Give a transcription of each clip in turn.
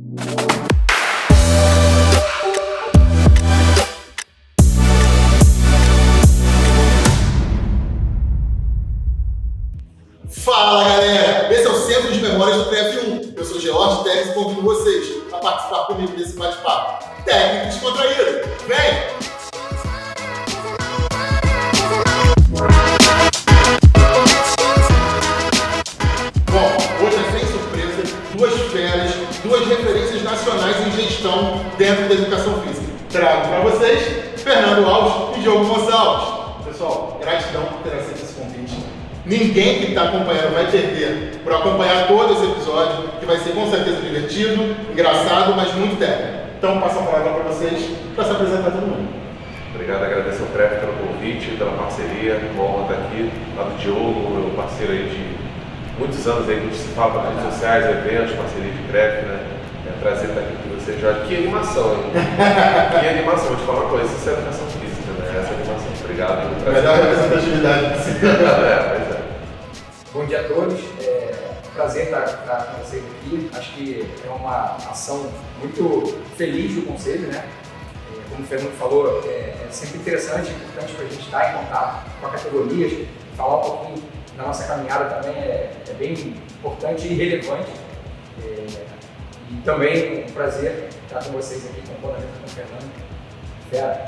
Fala galera, esse é o Centro de Memórias do TF1. Eu sou George Teles e convido vocês a participar comigo desse bate-papo técnico descontraído. Vem! Bom, hoje é sem surpresa, duas feras, duas referências nacionais em gestão dentro da educação física. Trago para vocês Fernando Alves e Diogo Gonçalves. Pessoal, gratidão por ter aceito esse convite. Ninguém que está acompanhando vai perder por acompanhar todo esse episódio, que vai ser com certeza divertido, engraçado, mas muito técnico. Então, passo a palavra para vocês, para se apresentar todo mundo. Obrigado, agradeço ao CREF pelo convite, pela parceria, uma honra estar aqui, lá do Diogo, meu parceiro aí de muitos anos aí, que a gente se fala para redes sociais, eventos, parceria de CREF, né? É um prazer estar aqui com vocês, Jorge. Que animação, hein? Que animação, vou te falar uma coisa, isso é educação física, né? Essa animação. Obrigado. Melhor representatividade possível. Pois é. Bom dia a todos, prazer estar com vocês aqui. Acho que é uma ação muito feliz do Conselho, né? Como o Fernando falou, é sempre interessante e importante para a gente estar em contato com a categoria, falar um pouquinho da nossa caminhada também é bem importante e relevante. E também é um prazer estar com vocês aqui, compondo com o Fernando. Fera.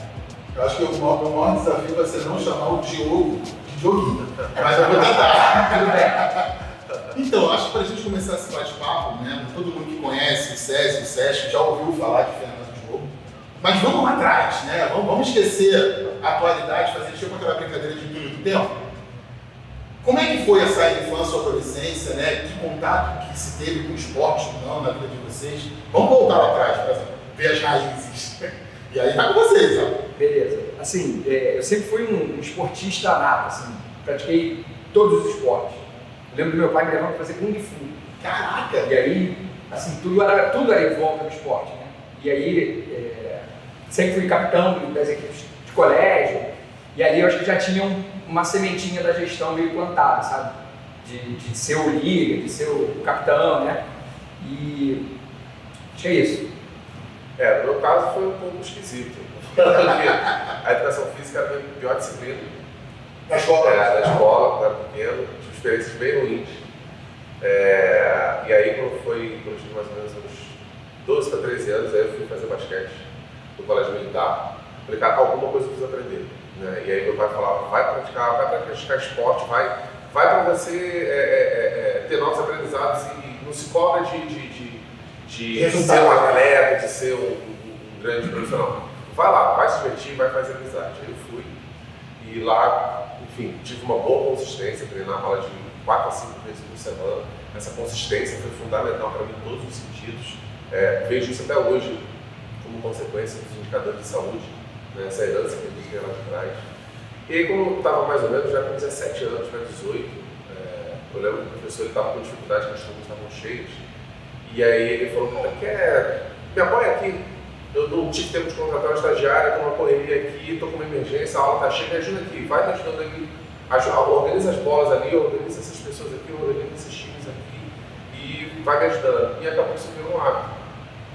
Eu acho que o maior desafio vai ser não chamar o Diogo de Dioguinho, mas eu vou tentar. Então, acho que para a gente começar esse bate-papo, né, todo mundo que conhece o SESI, o SESC, já ouviu falar de Fernando Diogo, mas vamos lá atrás, né? Vamos esquecer a atualidade, fazer tipo aquela brincadeira de túnel do tempo. Como é que foi essa infância ou adolescência, né? Que contato que se teve com o esporte ou não na vida de vocês? Vamos voltar lá atrás para ver as raízes. E aí tá com vocês, ó. Beleza. Assim, eu sempre fui um esportista nato, assim, pratiquei todos os esportes. Eu lembro do meu pai me levando para fazer Kung Fu. Caraca! E aí, assim, tudo era em volta do esporte, né? E aí, sempre fui capitão das equipes de colégio, e ali eu acho que já tinha uma sementinha da gestão meio plantada, sabe? De ser o líder, de ser o capitão, né? E acho que é isso. No meu caso foi um pouco esquisito, porque a educação física era a minha pior disciplina. Na escola? Na escola, quando era pequeno, tive experiências bem ruins. E aí quando eu tive mais ou menos uns 12 para 13 anos, aí eu fui fazer basquete no colégio militar. Falei, cara, alguma coisa eu preciso aprender. Né? E aí meu pai falava, vai praticar esporte, vai para você ter novos aprendizados e não se cobra de ser um atleta, de ser um grande profissional. Vai lá, vai se divertir, vai fazer amizade. Aí eu fui e lá, enfim, tive uma boa consistência, treinava lá de 4 a 5 vezes por semana. Essa consistência foi fundamental para mim em todos os sentidos. Vejo isso até hoje como consequência dos indicadores de saúde, né? Essa herança que a gente tem lá de trás. E aí, como eu estava mais ou menos já com 17 anos para 18, eu lembro que o professor estava com dificuldade, que as turmas estavam cheias. E aí ele falou, me apoia aqui. Eu não tive tempo de contratar um estagiário, estou numa correria aqui, estou com uma emergência, a aula está cheia, me ajuda aqui, vai me ajudando aqui. Organiza as bolas ali, organiza essas pessoas aqui, organiza esses times aqui e vai me ajudando. E acabou que isso virou um hábito.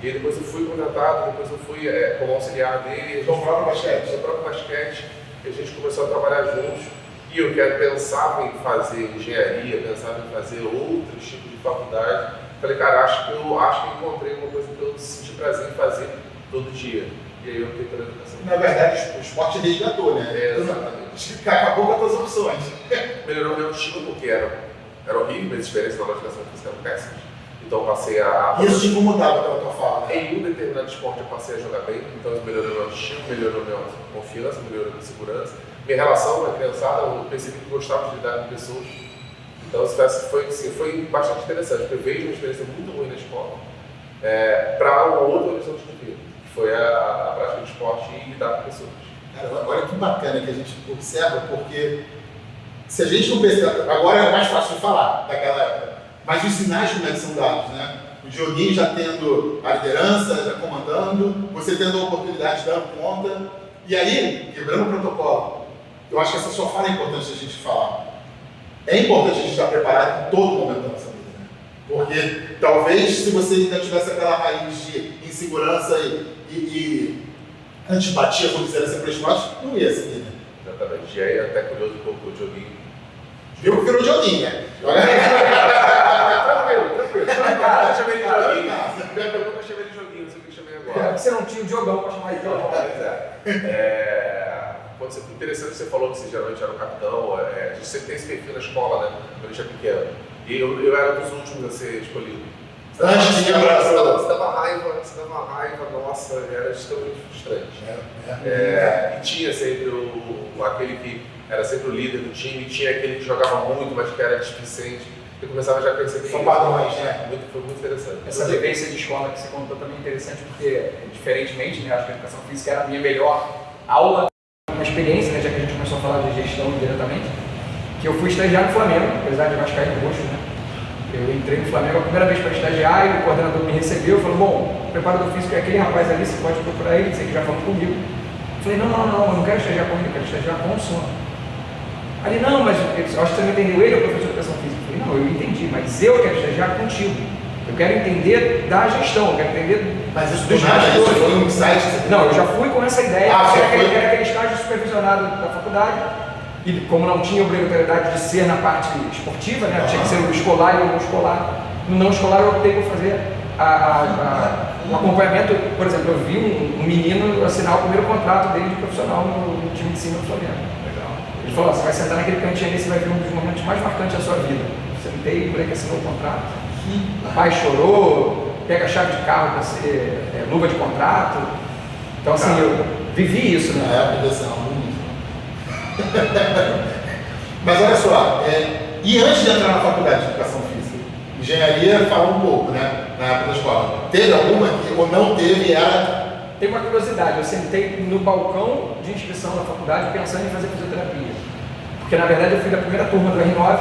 E aí depois eu fui contratado, depois eu fui como auxiliar dele. Do próprio basquete? Do próprio basquete. E a gente começou a trabalhar juntos. E eu pensava em fazer engenharia, pensava em fazer outros tipos de faculdade. Falei, cara, acho que encontrei uma coisa que eu senti prazer em fazer todo dia. E aí eu optei pela educação. Na verdade, o esporte resgatou, né? Exatamente. Acabou com as tuas opções. Melhorou meu estilo porque era horrível, minhas experiências na educação física eram péssimas. Então eu passei a... Isso te incomodava pela tua fala, né? Em um determinado esporte eu passei a jogar bem, então isso melhorou meu estilo, melhorou minha confiança, melhorou minha segurança. Minha relação com a criançada, eu percebi que gostava de lidar com pessoas. Então isso foi bastante interessante, porque eu vejo uma experiência muito ruim na escola para uma outra horizonte de vida, que foi a prática de esporte e lidar com pessoas. Cara, olha que bacana que a gente observa, porque se a gente não percebe, agora é mais fácil de falar daquela época, mas os sinais como é que são dados, né? O Dioguinho já tendo a liderança, já comandando, você tendo a oportunidade de dar conta, e aí, quebrando o protocolo. Eu acho que essa sua fala é importante a gente falar. É importante a gente estar preparado em todo momento da nossa vida, né? Porque talvez se você ainda tivesse aquela raiz de insegurança e antipatia, como dizer assim, para esporte, não ia seguir, né? Exatamente. E aí até curioso um pouco o Dioguinho. Viu que virou Dioguinho, né? Tranquilo. Eu chamei de Dioguinho. Minha pergunta eu chamei de Dioguinho, você que chamei agora. Você não tinha o Diogão para chamar de Diogão. Quando você, interessante que você falou que você geralmente era o capitão, a gente sempre tem esse perfil na escola, né? Quando a gente é pequeno. E eu era dos últimos a ser escolhido. Antes de ir para você dava raiva, nossa, era extremamente frustrante. E tinha sempre aquele que era sempre o líder do time, tinha aquele que jogava muito, mas que era displicente. Eu começava já a perceber. São padrões, né? Foi muito interessante. Essa vivência de escola que você contou também é interessante, porque, diferentemente, né, acho que a educação física era a minha melhor aula, uma experiência, né, já que a gente começou a falar de gestão diretamente, que eu fui estagiar no Flamengo, apesar de vascaíno roxo, né? Eu entrei no Flamengo a primeira vez para estagiar e o coordenador me recebeu e falou, bom, o preparador físico é aquele rapaz ali, você pode procurar ele, sei que já falou comigo. Eu falei, não, eu não quero estagiar com ele, eu quero estagiar com o senhor. Aí, não, mas eu acho que você não entendeu, ele é o professor de educação física. Eu falei, não, eu entendi, mas eu quero estagiar contigo. Eu quero entender da gestão, eu quero entender. Mas isso do nada, isso foi um insight? Não, eu já fui com essa ideia, foi? era aquele estágio supervisionado da faculdade, e como não tinha obrigatoriedade de ser na parte esportiva, né, tinha que ser no escolar e no não escolar. No não escolar eu optei por fazer um acompanhamento. Por exemplo, eu vi um menino assinar o primeiro contrato dele de profissional no time de cima do Flamengo. Ele falou, você vai sentar naquele cantinho ali, você vai ver um dos momentos mais marcantes da sua vida. Sentei, o moleque assinou o contrato, o pai chorou, pega a chave de carro para ser luva de contrato. Então assim, eu vivi isso, né? Na época desse aluno. Mas olha só, e antes de entrar na faculdade de educação física, engenharia fala um pouco, né? Na época da escola. Teve alguma que, ou não teve, era. Tem uma curiosidade, eu sentei no balcão de inscrição da faculdade pensando em fazer fisioterapia. Porque na verdade eu fui da primeira turma do R9,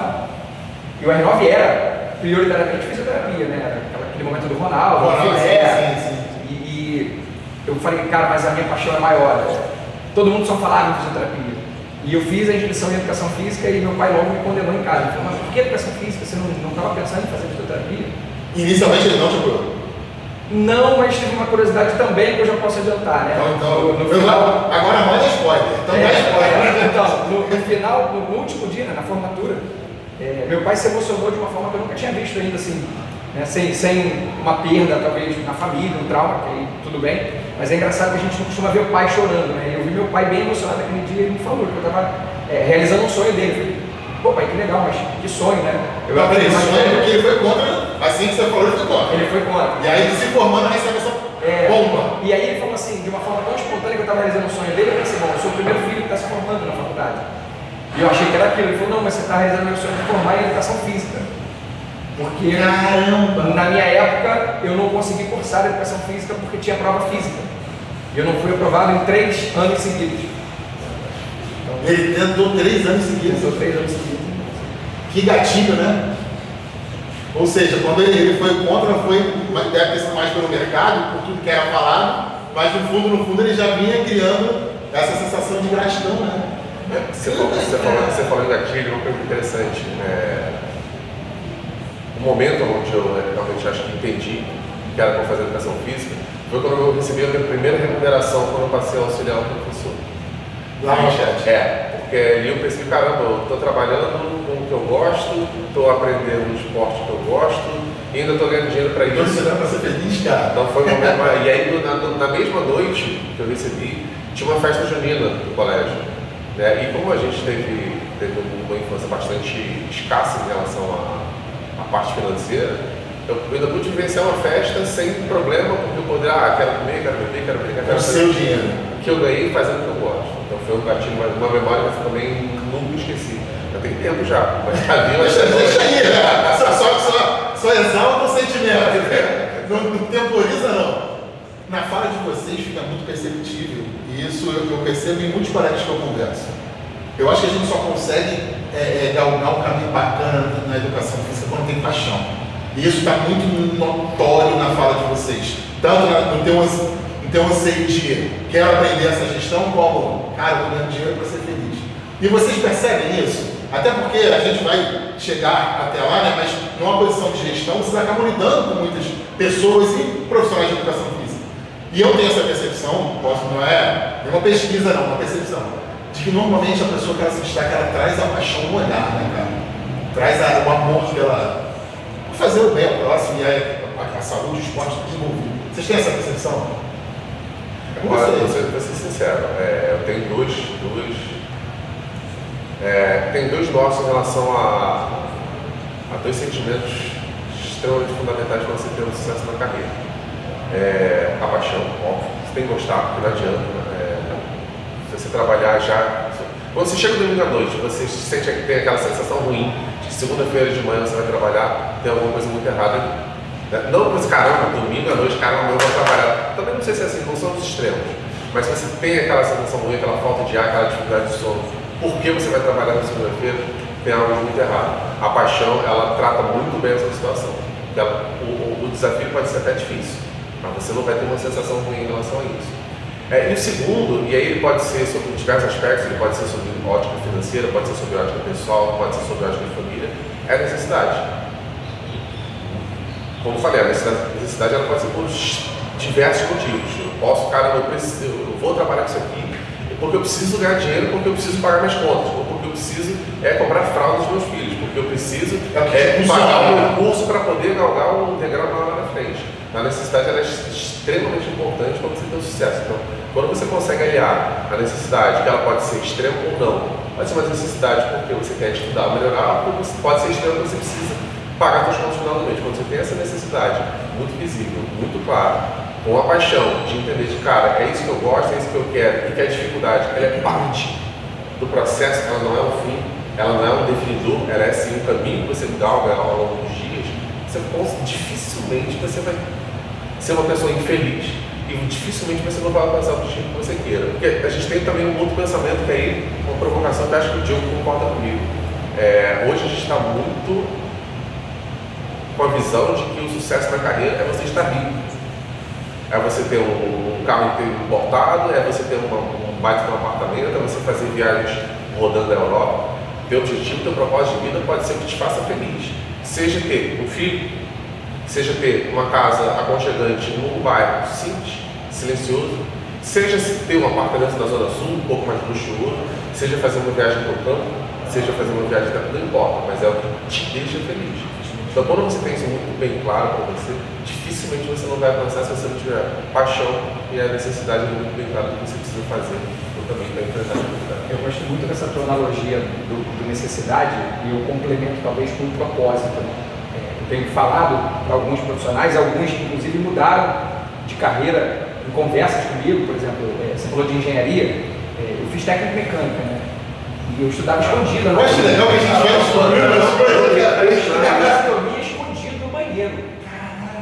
e o R9 era prioritariamente fisioterapia, né? Aquele momento do Ronaldo, Sim. E eu falei, cara, mas a minha paixão é maior. Todo mundo só falava em fisioterapia. E eu fiz a inscrição em educação física e meu pai logo me condenou em casa. Ele falou, mas por que educação física? Você não estava pensando em fazer fisioterapia? Inicialmente ele não te apoiou. Não, mas tive uma curiosidade também que eu já posso adiantar, né? Então, no final, agora manda spoiler. Então dá spoiler. Então, no final, no último dia, né, na formatura, meu pai se emocionou de uma forma que eu nunca tinha visto ainda, assim, né, sem uma perda, talvez, na família, um trauma, que aí tudo bem, mas é engraçado que a gente não costuma ver o pai chorando, né? Eu vi meu pai bem emocionado aquele dia e ele me falou que eu estava realizando um sonho dele. Eu falei, pô pai, que legal, mas que sonho, né? Eu aprendi sonho porque ele foi contra, assim que você falou, ele foi contra. Ele foi contra. E aí, se formando, recebe essa bomba. E aí ele falou assim, de uma forma tão espontânea que eu estava realizando um sonho dele, eu pensei, bom, eu sou o primeiro filho que está se formando na faculdade. E eu achei que era aquilo. Ele falou, não, mas você está realizando meu sonho de formar em educação física. Porque na minha época eu não consegui cursar educação física porque tinha prova física. E eu não fui aprovado em 3 anos seguidos. Então, ele tentou 3 anos seguidos. Tentou 3 anos seguidos. Que gatilho, né? Ou seja, quando ele foi contra, deve ter sido mais pelo mercado, por tudo que era falado, mas no fundo ele já vinha criando essa sensação de gratidão, né? Você falou em gatilho, uma coisa interessante. O momento onde eu realmente acho que entendi que era para fazer educação física foi quando eu recebi a minha primeira remuneração quando eu passei a auxiliar um professor. Lá no chat. Porque ali eu pensei, caramba, eu estou trabalhando com o que eu gosto, estou aprendendo um esporte que eu gosto e ainda estou ganhando dinheiro para isso. Você dá para ser feliz, cara. Então foi um momento. E aí na mesma noite que eu recebi, tinha uma festa junina do colégio. Né? E como a gente teve uma infância bastante escassa em relação à parte financeira, eu ainda pude vivenciar uma festa sem problema, porque eu poderia, quero comer, quero beber, quero brincar, quero fazer o dinheiro que eu ganhei fazendo o que eu gosto. Então foi um gatilho, uma memória que eu também nunca esqueci. Já tem tempo já, mas tá vindo. Deixa aí, né? Só exalta o sentimento, né? Não temporiza, não. Na fala de vocês fica muito perceptível, e isso eu percebo em muitos colegas que eu converso. Eu acho que a gente só consegue galgar um caminho bacana na educação física quando tem paixão. E isso está muito notório na fala de vocês. Tanto no teu anseio de quero aprender essa gestão, como, cara, eu tô ganhando dinheiro para ser feliz. E vocês percebem isso? Até porque a gente vai chegar até lá, né? Mas numa posição de gestão, vocês acabam lidando com muitas pessoas e profissionais de educação física. E eu tenho essa percepção, não é uma pesquisa não, uma percepção, de que normalmente a pessoa que ela se destaca, ela traz a paixão no olhar, né, cara? Traz o amor pela fazer o bem ao próximo e a saúde, o esporte desenvolvido. Vocês têm essa percepção? Agora, vou ser sincero, eu tenho dois nossos em relação a dois sentimentos extremamente fundamentais para você ter um sucesso na carreira. A paixão, óbvio, você tem que gostar, porque não adianta. Se você trabalhar já. Quando você chega domingo à noite, você sente que tem aquela sensação ruim de que segunda-feira de manhã você vai trabalhar, tem alguma coisa muito errada aqui. Não com esse caramba, domingo à noite, caramba, eu vou trabalhar. Também não sei se é assim, não são os extremos. Mas se você tem aquela sensação ruim, aquela falta de ar, aquela dificuldade de sono, por que você vai trabalhar na segunda-feira? Tem algo muito errado. A paixão, ela trata muito bem essa situação. O desafio pode ser até difícil, mas você não vai ter uma sensação ruim em relação a isso. E o segundo, e aí ele pode ser sobre diversos aspectos, ele pode ser sobre ótica financeira, pode ser sobre ótica pessoal, pode ser sobre ótica de família, é a necessidade. Como eu falei, a necessidade ela pode ser por diversos motivos. Eu vou trabalhar com isso aqui porque eu preciso ganhar dinheiro, porque eu preciso pagar minhas contas, ou porque eu preciso comprar fralda dos meus filhos, porque eu preciso pagar o meu curso para poder galgar um degrau lá na frente. A necessidade ela é extremamente importante para você ter sucesso. Então, quando você consegue aliar a necessidade, que ela pode ser extrema ou não, pode ser uma necessidade porque você quer estudar, melhorar, ou pode ser extrema porque você precisa pagar suas contas no final do mês. Quando você tem essa necessidade muito visível, muito clara, com a paixão de entender de cara, é isso que eu gosto, é isso que eu quero, e que a dificuldade ela é parte do processo, ela não é o fim, ela não é um definidor, ela é sim um caminho que você galga ao longo dos dias. Dificilmente você vai ser uma pessoa infeliz e dificilmente você não vai alcançar o objetivo que você queira. Porque a gente tem também um outro pensamento que aí, uma provocação que acho que o Diogo concorda comigo. Hoje a gente está muito com a visão de que o sucesso na carreira é você estar rico. É você ter um carro inteiro importado, é você ter um baita de um apartamento, é você fazer viagens rodando a Europa. Teu objetivo, teu propósito de vida pode ser que te faça feliz. Seja ter um filho, seja ter uma casa aconchegante num bairro simples, silencioso, seja ter um apartamento na Zona Sul, um pouco mais luxuoso, seja fazer uma viagem para o campo, seja fazer uma viagem, não importa, mas é o que te deixa feliz. Então, quando você tem isso muito bem claro para você, dificilmente você não vai avançar se você não tiver paixão e a necessidade muito bem clara do que você precisa fazer também para enfrentar a dificuldade. Eu gosto muito dessa tua analogia do necessidade e eu complemento talvez com um propósito. Eu tenho falado para alguns profissionais, alguns inclusive mudaram de carreira em conversas comigo, por exemplo, você falou de engenharia, eu fiz técnica mecânica, né? E eu estudava escondido. Eu acho legal que a gente vai descobrindo as coisas. Eu estudava anatomia escondido no banheiro,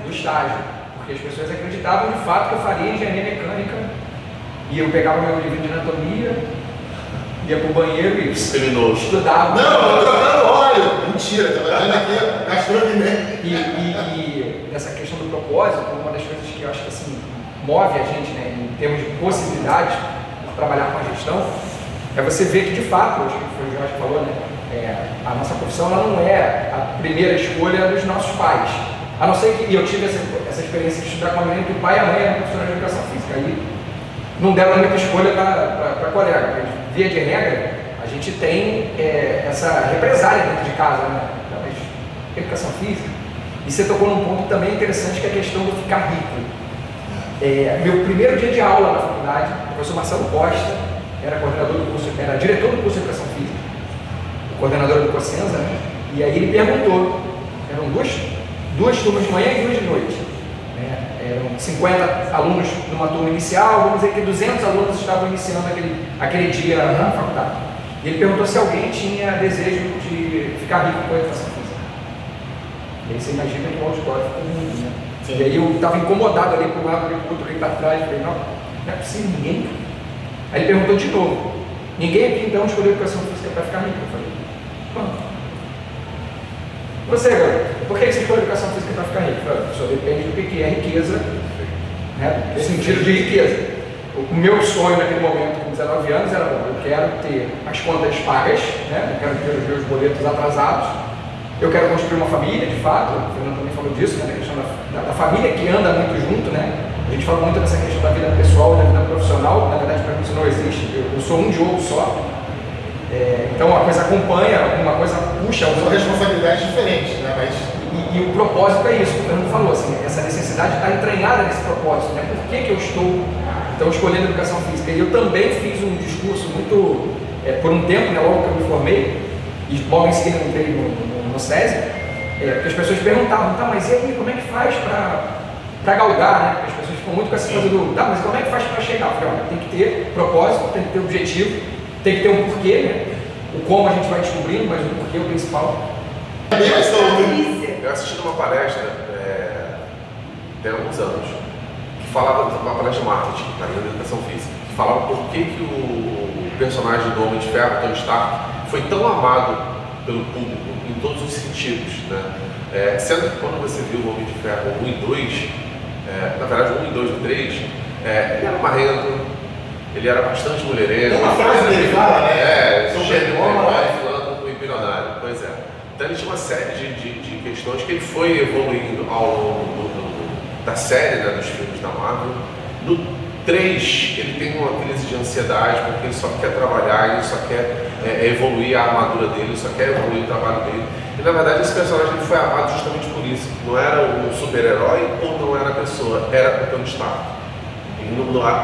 no estágio, porque as pessoas acreditavam de fato que eu faria engenharia mecânica. E eu pegava meu livro de anatomia, ia pro banheiro e estudava. Não, eu tô trocando óleo. Mentira, tô fazendo aqui, gastando pimenta. E nessa questão do propósito, uma das coisas que eu acho que assim, move a gente, né, em termos de possibilidades de trabalhar com a gestão, é você ver que de fato, acho que foi o Jorge que falou, né, a nossa profissão ela não é a primeira escolha dos nossos pais. A não ser que, e eu tive essa experiência de estudar com a menina que o pai e a mãe eram profissionais de educação física. Aí não deram muita escolha para colega. Porque, via de regra, a gente tem essa represália dentro de casa, né? Talvez educação física. E você tocou num ponto também interessante, que é a questão do ficar rico. Meu primeiro dia de aula na faculdade, o professor Marcelo Costa, era coordenador do curso, era diretor do curso de educação física, o coordenador do Cosenza, né? E aí ele perguntou, eram duas turmas de manhã e duas de noite. Eram 50 alunos numa turma inicial, vamos dizer que 200 alunos estavam iniciando aquele dia na faculdade. E ele perguntou se alguém tinha desejo de ficar rico com a educação física. E aí você imagina que o auditório ficou ruim, né? Sim. E aí eu estava incomodado ali para um lado, ali para o outro, ali para trás, falei, não é possível ninguém. Aí ele perguntou de novo, ninguém aqui então escolheu educação física para ficar rico? Eu falei, não. Você, galera, por que você escolheu educação física para ficar rico? Só depende do que é riqueza, né? No sentido de riqueza. o meu sonho naquele momento, com 19 anos, era, bom, eu quero ter as contas pagas, né? Eu quero ter os meus boletos atrasados, eu quero construir uma família, de fato, o Fernando também falou disso, né? Da questão da família que anda muito junto, né? A gente fala muito dessa questão da vida pessoal e da vida profissional, na verdade para mim isso não existe, eu sou um Diogo só, então a coisa acompanha, uma coisa puxa a outra. São responsabilidades diferentes, né? Mas... E o propósito é isso, que o Fernando falou, assim, essa necessidade está entranhada nesse propósito, né? Por que eu estou, então, escolhendo educação física? E eu também fiz um discurso muito, por um tempo, né, logo que eu me formei, e logo em seguida eu entrei no SESI, porque as pessoas perguntavam, tá, mas e aí, como é que faz para galgar, né? Porque as pessoas ficam muito com essa coisa do, tá, mas como é que faz para chegar? Eu falei, olha, tem que ter propósito, tem que ter objetivo, tem que ter um porquê, né? O como a gente vai descobrindo, mas o porquê é o principal. Eu assisti uma palestra tem alguns anos, que falava de uma palestra de marketing na minha educação física, que falava por que o personagem do Homem de Ferro, Tony Stark, foi tão amado pelo público em todos os sentidos, né? Sendo que quando você viu o Homem de Ferro 1 e 2, na verdade o 1 e 2 e 3, ele era marrento, ele era bastante mulherengo. Tem uma frase dele fala, né? Sou filântropo e bilionário, pois é. Então ele tinha uma série de questões que ele foi evoluindo ao longo da série, né, dos filmes da Marvel. No 3, ele tem uma crise de ansiedade, porque ele só quer trabalhar, ele só quer evoluir a armadura dele, ele só quer evoluir o trabalho dele. E na verdade esse personagem ele foi amado justamente por isso. Não era um super-herói ou não era a pessoa, era o Tony Stark.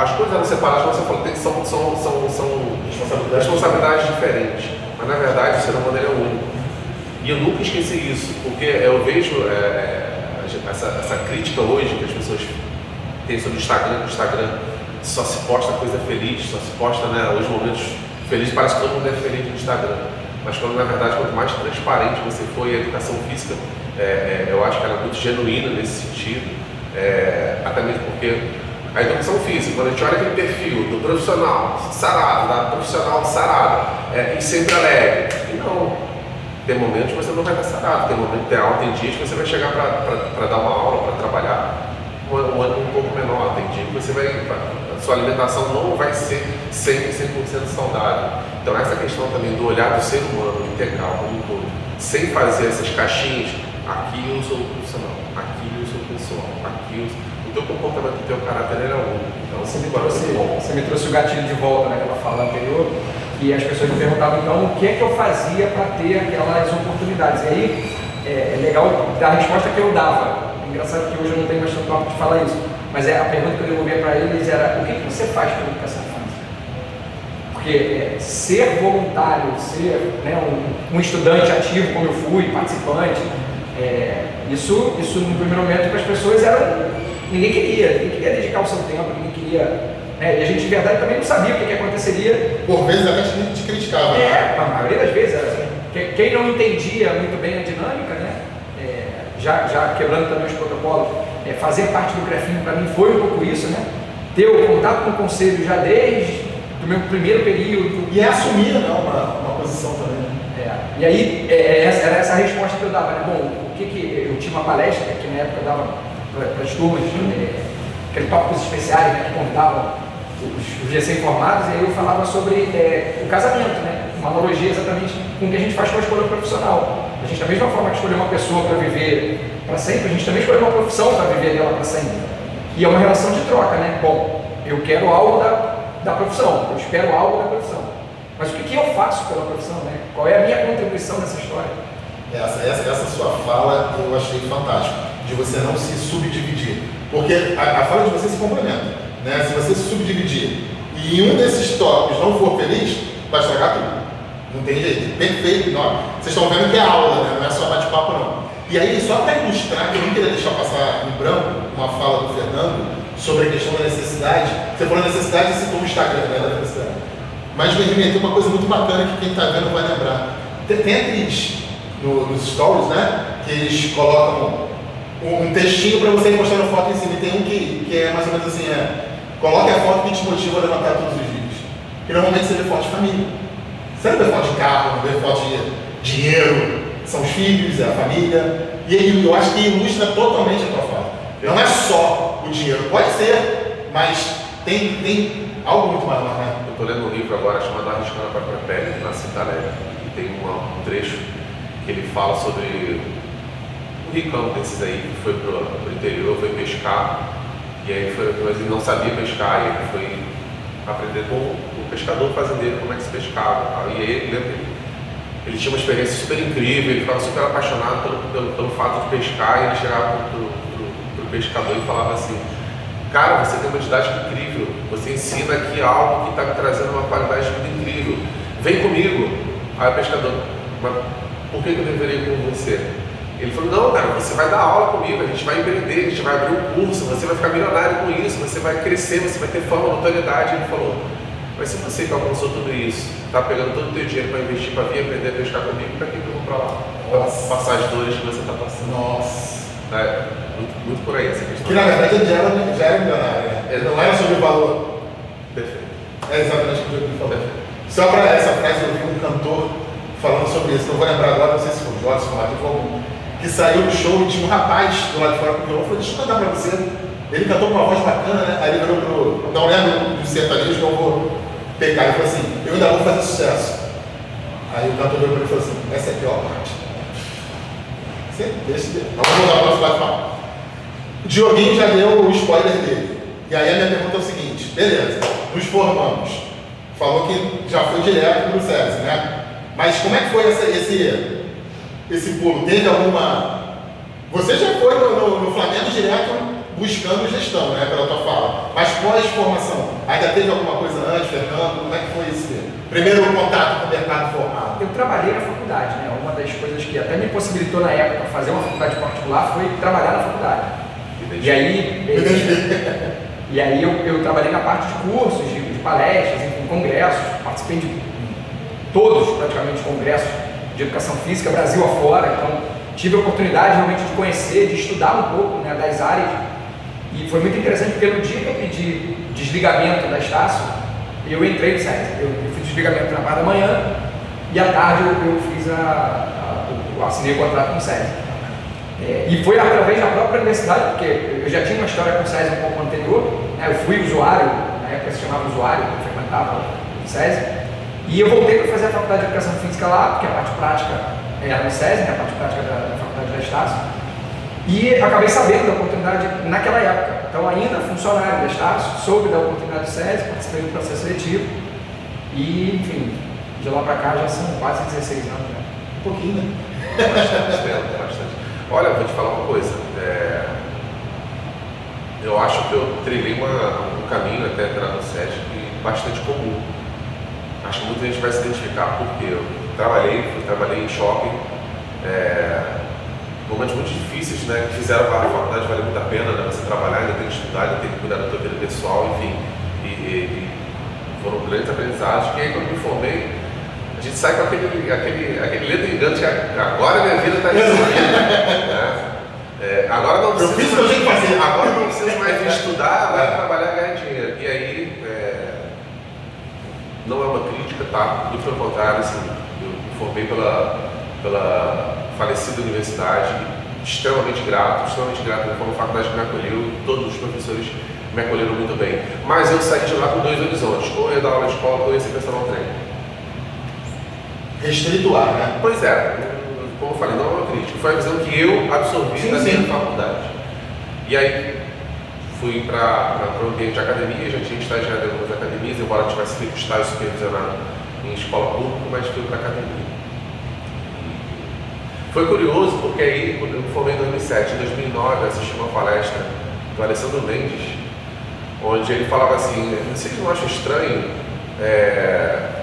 As coisas eram separadas, como você falou, são responsabilidades diferentes. Mas na verdade o ser humano é único. E eu nunca esqueci isso, porque eu vejo essa crítica hoje que as pessoas têm sobre o Instagram, que o Instagram só se posta coisa feliz, só se posta, né, os momentos felizes, parece que todo mundo é feliz no Instagram. Mas quando na verdade, quanto mais transparente você for, e a educação física, eu acho que ela é muito genuína nesse sentido, até mesmo porque a educação física, quando a gente olha aquele perfil do profissional sarado, da profissional sarada, e sempre alegre, e não. Tem momentos que você não vai estar sarado, tem dias que você vai chegar para dar uma aula, para trabalhar um pouco menor, tem dia que você a sua alimentação não vai ser 100% saudável. Então essa questão também do olhar do ser humano integral como um todo, sem fazer essas caixinhas, aqui eu sou profissional, aqui eu sou pessoal, aqui o teu comportamento, o teu caráter era único. Então você me trouxe o gatilho de volta naquela fala anterior, e as pessoas me perguntavam então o que é que eu fazia para ter aquelas oportunidades. E aí é legal dar a resposta que eu dava. É engraçado que hoje eu não tenho mais tanto tempo de falar isso, mas a pergunta que eu devolvia para eles era: o que você faz pela educação física? Porque ser voluntário, ser, né, um estudante ativo como eu fui, participante, isso no primeiro momento para as pessoas ninguém queria dedicar o seu tempo, ninguém queria. E a gente de verdade também não sabia o que aconteceria. Por vezes até te criticava. A maioria das vezes era assim. Quem não entendia muito bem a dinâmica, né? Já quebrando também os protocolos, fazer parte do CREFIM para mim foi um pouco isso, né? Ter o contato com o conselho já desde o meu primeiro período. E assumir, né, uma posição também. E aí era essa a resposta que eu dava, né? Bom, eu tinha uma palestra que na época eu dava para as turmas, aqueles tópicos especiais, né, que convidavam os recém-formados, e aí eu falava sobre o casamento, né? Uma analogia exatamente com o que a gente faz com a escolha profissional. A gente, da mesma forma que escolheu uma pessoa para viver para sempre, a gente também escolheu uma profissão para viver dela para sempre. E é uma relação de troca, né? Bom, eu quero algo da profissão, eu espero algo da profissão. Mas o que eu faço pela profissão, né? Qual é a minha contribuição nessa história? Essa sua fala eu achei fantástica, de você não se subdividir. Porque a fala de você se complementa. Né? Se você se subdividir e um desses tópicos não for feliz, vai estragar tudo. Não tem jeito. Perfeito. Não. Vocês estão vendo que é aula, né? Não é só bate-papo, não. E aí, só para ilustrar, que eu não queria deixar passar em branco uma fala do Fernando sobre a questão da necessidade. Você falou necessidade e citou o Instagram, né, da necessidade. Mas me remeteu uma coisa muito bacana que quem está vendo vai lembrar. Tem aqueles, nos stories, né, que eles colocam um textinho para você ir postando foto em cima. E tem um que é mais ou menos assim, coloque a foto que te motiva a levantar todos os dias. E normalmente você vê foto de família. Você não vê foto de carro, não vê foto de dinheiro, são os filhos, é a família. E aí, eu acho que ilustra totalmente a tua fala. Não é só o dinheiro, pode ser, mas tem algo muito maior, né? Eu estou lendo um livro agora chamado Arriscando a Própria Pele, de Nassim Taleb, e tem um trecho que ele fala sobre um ricão desses aí que foi pro interior, foi pescar, e aí mas ele não sabia pescar, e ele foi aprender com o pescador fazendeiro como é que se pescava. E aí ele tinha uma experiência super incrível, ele ficava super apaixonado pelo fato de pescar, e ele chegava pro pescador e falava assim: cara, você tem uma didática incrível, você ensina aqui algo que está me trazendo uma qualidade de vida incrível, vem comigo. Aí o pescador: mas por que eu deveria ir com você? Ele falou: não, cara, você vai dar aula comigo, a gente vai empreender, a gente vai abrir um curso, você vai ficar milionário com isso, você vai crescer, você vai ter fama, notoriedade. Ele falou: mas se você que alcançou tudo isso, está pegando todo o teu dinheiro para investir, para vir aprender a pescar comigo, para que eu vou para lá? Para passar as dores que você está passando. Nossa. Muito por aí essa questão. Que na verdade ele já era milionário, né? Ele não era sobre o valor. Perfeito. É exatamente o que ele falou. Perfeito. Só para essa frase eu vi um cantor falando sobre isso, não vou lembrar agora, não sei se foi o Jorge, se foi algum, que saiu do show e tinha um rapaz do lado de fora com o violão, falou: deixa eu cantar para você. Ele cantou com uma voz bacana, né? Aí ele virou pro, não lembro do sertanejo que eu vou pegar, ele falou assim: eu ainda vou fazer sucesso. Aí o cantor virou para ele e falou assim: essa é a pior parte. Vamos voltar para o nosso bate-papo. O Dioguinho já deu o spoiler dele. E aí a minha pergunta é o seguinte: beleza, nos formamos. Falou que já foi direto para o SESI, né? Mas como é que foi esse pulo? Teve alguma... Você já foi no Flamengo direto buscando gestão, né? Pela tua fala. Mas pós-formação, ainda teve alguma coisa antes, Fernando? Como é que foi esse primeiro contato com o mercado formado? Eu trabalhei na faculdade, né? Uma das coisas que até me possibilitou na época fazer uma faculdade particular foi trabalhar na faculdade. E aí eu trabalhei na parte de cursos, de palestras, enfim, congressos, participei de todos praticamente congressos de educação física, Brasil afora, então tive a oportunidade realmente de conhecer, de estudar um pouco, né, das áreas, e foi muito interessante porque no dia que eu pedi desligamento da Estácio, eu entrei no SESI, eu fiz desligamento na parte da manhã e à tarde eu assinei o contrato com o SESI. E foi através da própria universidade, porque eu já tinha uma história com o SESI um pouco anterior, né, eu fui usuário, na época se chamava usuário, eu frequentava o SESI, e eu voltei para fazer a faculdade de educação física lá, porque a parte prática era no SESI, né, a parte prática da faculdade da Estácio, e acabei sabendo da oportunidade naquela época. Então, ainda funcionário da Estácio, soube da oportunidade do SESI, participei do processo seletivo, e, enfim, de lá para cá já são quase 16 anos. Né? Um pouquinho, né? Bastante. Olha, eu vou te falar uma coisa. Eu acho que eu trilhei um caminho até entrar no SESI bastante comum. Acho que muita gente vai se identificar porque eu trabalhei em shopping, momentos muito difíceis, né, que fizeram a faculdade valer muito a pena, né, você trabalhar, ainda tem que estudar, ainda tem que cuidar da tua vida pessoal, enfim, e foram grandes aprendizados. E aí quando me formei, a gente sai com aquele ledo engano que agora minha vida está resolvida, né? Agora não precisa, agora não precisa mais estudar, vai trabalhar e ganhar dinheiro. E aí, não é uma crítica, tá? Muito pelo contrário, assim, eu me formei pela falecida universidade, extremamente grato, foi uma faculdade que me acolheu, todos os professores me acolheram muito bem. Mas eu saí de lá com dois horizontes, ou eu ia dar aula de escola, ou eu ia ser personal trainer. Restrito lá, né? Pois é, como eu falei, não é uma crítica, foi a visão que eu absorvi da minha faculdade. E aí, fui para o ambiente de academia, já tinha estagiado em algumas academias, embora tivesse feito estágio supervisionado em escola pública, mas fui para a academia. Foi curioso porque aí, quando eu me formei em 2007, em 2009, eu assisti uma palestra do Alessandro Mendes, onde ele falava assim: vocês não acham estranho,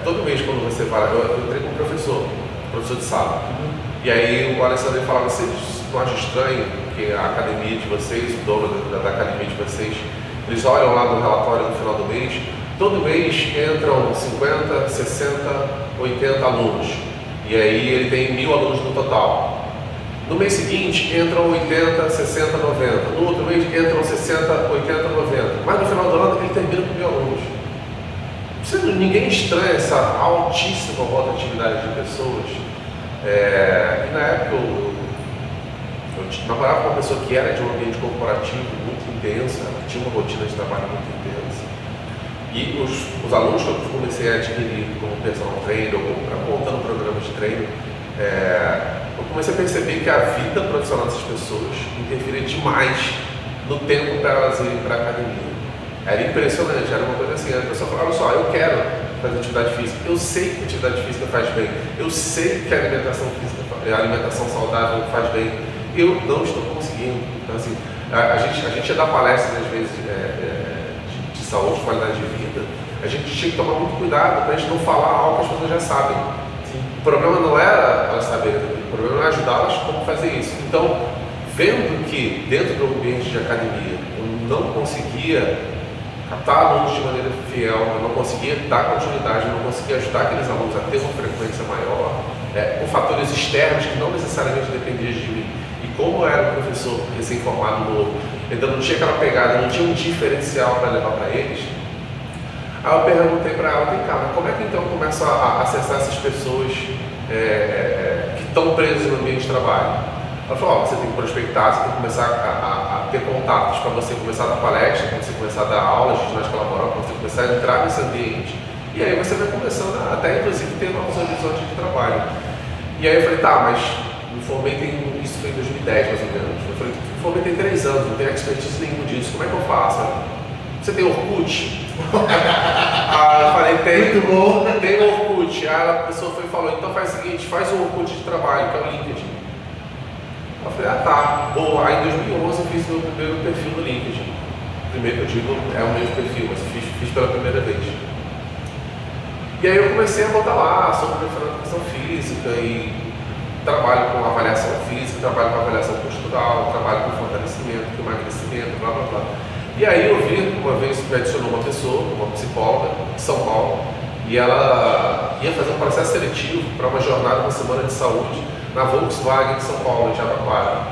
todo mês quando você vai, eu entrei como professor de sala, e aí o Alessandro falava: vocês não acham estranho que a academia de vocês, o dono da academia de vocês, eles olham lá no relatório no final do mês, todo mês entram 50, 60, 80 alunos, e aí ele tem 1000 alunos no total. No mês seguinte entram 80, 60, 90, no outro mês entram 60, 80, 90, mas no final do ano ele termina com 1000 alunos. Ninguém estranha essa altíssima rotatividade de pessoas. E na época eu namorava com uma pessoa que era de um ambiente corporativo muito intenso, ela tinha uma rotina de trabalho muito intensa. E os alunos que eu comecei a adquirir como personal trainer ou montando programas de treino, eu comecei a perceber que a vida profissional dessas pessoas interferia demais no tempo para elas irem para a academia. Era impressionante, era uma coisa assim, a pessoa falava, olha só, eu quero fazer atividade física, eu sei que atividade física faz bem, eu sei que a alimentação saudável faz bem, eu não estou conseguindo. Então assim, a gente dá palestras às vezes de saúde, qualidade de vida, a gente tinha que tomar muito cuidado para a gente não falar algo que as pessoas já sabem. O problema não era elas saberem, o problema era ajudá-las como fazer isso. Então, vendo que dentro do ambiente de academia eu não conseguia captar alunos de maneira fiel, eu não conseguia dar continuidade, eu não conseguia ajudar aqueles alunos a ter uma frequência maior, com fatores externos que não necessariamente dependiam de mim. E como eu era um professor recém-formado novo, ainda não tinha aquela pegada, não tinha um diferencial para levar para eles, aí eu perguntei para ela, vem cá, mas como é que então eu começo a acessar essas pessoas que estão presas no ambiente de trabalho? Ela falou, você tem que prospectar, você tem que começar a ter contatos para você começar a dar palestra, para você começar a dar aulas de ginástica laboral, para você começar a entrar nesse ambiente. E aí você vai começando até inclusive ter novos horizontes de trabalho. E aí eu falei, tá, mas me formei isso foi em 2010 mais ou menos. Eu falei, me formei tem 3 anos, não tenho expertise nenhuma disso, como é que eu faço? Você tem Orkut? Eu falei, tem Orkut. Aí a pessoa foi e falou, então faz o seguinte, faz um Orkut de trabalho, que é o LinkedIn. Eu falei, tá. Bom, aí em 2011 eu fiz meu primeiro perfil no LinkedIn. Primeiro que eu digo, é o mesmo perfil, mas fiz pela primeira vez. E aí eu comecei a botar lá sobre educação física e trabalho com avaliação física, trabalho com avaliação postural, trabalho com fortalecimento, com emagrecimento, blá blá blá. E aí eu vi, uma vez me adicionou uma pessoa, uma psicóloga de São Paulo, e ela ia fazer um processo seletivo para uma jornada, uma semana de saúde, na Volkswagen de São Paulo, em Jabaquara.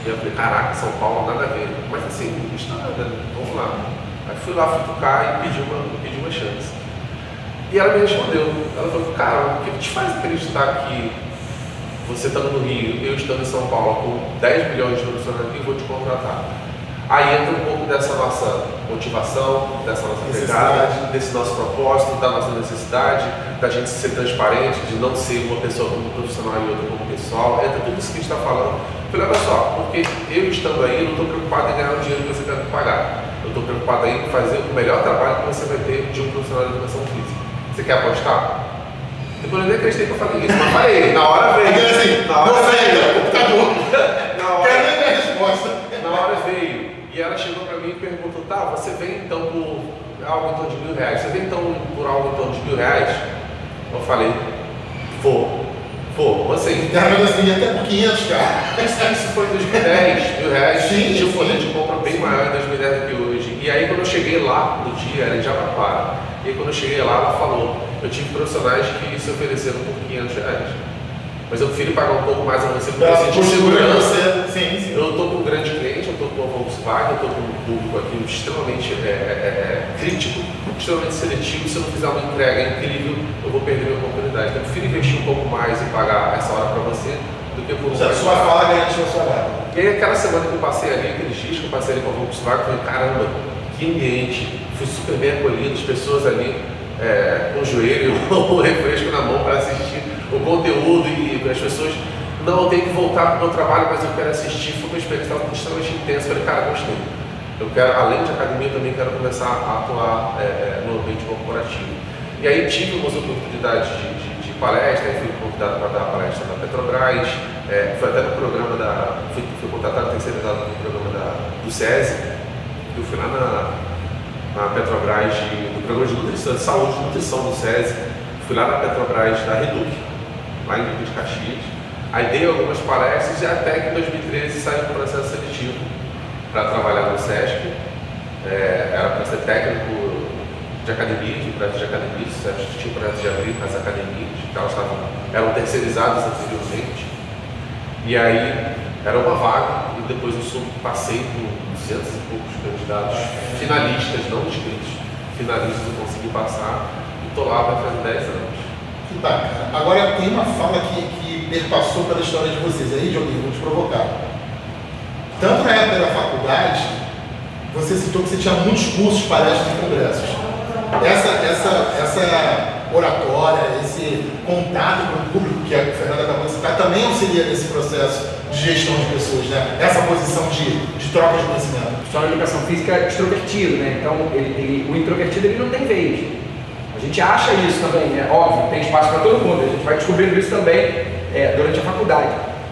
E eu falei, caraca, São Paulo, nada a ver. Mas assim, não custa nada, vamos lá. Aí fui lá futucar e pedi uma chance. E ela me respondeu, ela falou, cara, o que te faz acreditar que você estando no Rio, eu estando em São Paulo, com 10 milhões de profissionais aqui, eu vou te contratar? Aí entra um pouco dessa nossa motivação, dessa nossa pegada, desse nosso propósito, da nossa necessidade, da gente ser transparente, de não ser uma pessoa como profissional e outra como pessoal. Entra tudo isso que a gente está falando. Eu falei, olha só, porque eu estando aí, eu não estou preocupado em ganhar o dinheiro que você quer me pagar. Eu estou preocupado em fazer o melhor trabalho que você vai ter de um profissional de educação física. Você quer apostar? Depois eu nem acreditei que eu falei isso, mas falei, na hora veio. Assim, na hora veio. Quero nem ver a resposta. Na hora veio. E ela chegou para mim e perguntou, tá, você vem então por algo em torno de R$1.000? Você vem então por algo em torno de R$1.000? Eu falei, vou, assim. Assim, até por 500, cara. Isso foi em 2010, R$1.000, tinha um poder de compra bem maior em 2010 do que hoje. E aí quando eu cheguei lá no dia, era em Jabaquara, e aí quando eu cheguei lá, ela falou, eu tive profissionais que se ofereceram por R$500. Mas eu prefiro pagar um pouco mais a você porque eu senti segurança. Sim. Eu estou com um grande cliente, eu estou com a Volkswagen, eu estou com um público aqui extremamente crítico, extremamente seletivo. Se eu não fizer uma entrega incrível, eu vou perder minha oportunidade. Então eu prefiro investir um pouco mais e pagar essa hora para você do que por um a sua fala garante o seu salário. E aí aquela semana que eu passei ali, aqueles dias que eu passei ali com a Volkswagen, eu falei, caramba, que ambiente, fui super bem acolhido, as pessoas ali com o joelho, o refresco na mão para assistir o conteúdo e as pessoas, não, eu tenho que voltar para o meu trabalho, mas eu quero assistir. Foi uma experiência extremamente intensa. Falei, cara, gostei. Eu quero, além de academia, eu também quero começar a atuar no ambiente corporativo. E aí tive umas oportunidades de palestra, fui convidado para dar palestra na Petrobras, foi até no programa fui contratado, terceirizado no programa do SESI. Eu fui lá na Petrobras, no programa de nutrição, de saúde e nutrição do SESI. Fui lá na Petrobras da Reduc, lá em Rio de Caxias. Aí dei algumas palestras e até que em 2013 saiu um processo seletivo para trabalhar no SESC. Era para ser técnico de academia, de projetos de academia. O SESC tinha projetos de abrir as academias, que elas eram terceirizadas anteriormente. E aí era uma vaga e depois eu passei por 200 e poucos candidatos finalistas, não inscritos. Finalistas eu consegui passar e estou lá vai fazer 10 anos. Que bacana. Agora tem uma fala que perpassou pela história de vocês aí, Dioguinho, vou te provocar. Tanto na época da faculdade, você citou que você tinha muitos cursos, palestras e congressos. Essa oratória, esse contato com o público que a Fernanda acabou de citar, também auxilia nesse processo de gestão de pessoas, né? Essa posição de troca de conhecimento. Só na educação física é extrovertido, né? Então o introvertido ele não tem vez. A gente acha isso também, né? Óbvio, tem espaço para todo mundo, a gente vai descobrindo isso também durante a faculdade.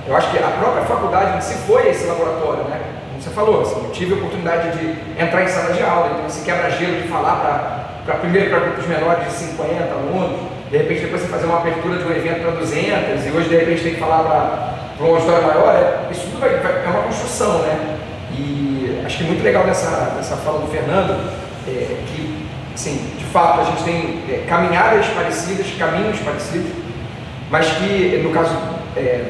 Eu acho que a própria faculdade em si foi esse laboratório, né? Como você falou, assim, eu tive a oportunidade de entrar em sala de aula, então esse quebra-gelo de falar primeiro para grupos menores de 50 alunos, de repente depois você fazer uma abertura de um evento para 200, e hoje de repente tem que falar para uma auditório maior, isso tudo é uma construção, né? E acho que muito legal dessa fala do Fernando, que, assim, de fato a gente tem caminhadas parecidas, caminhos parecidos, mas que no caso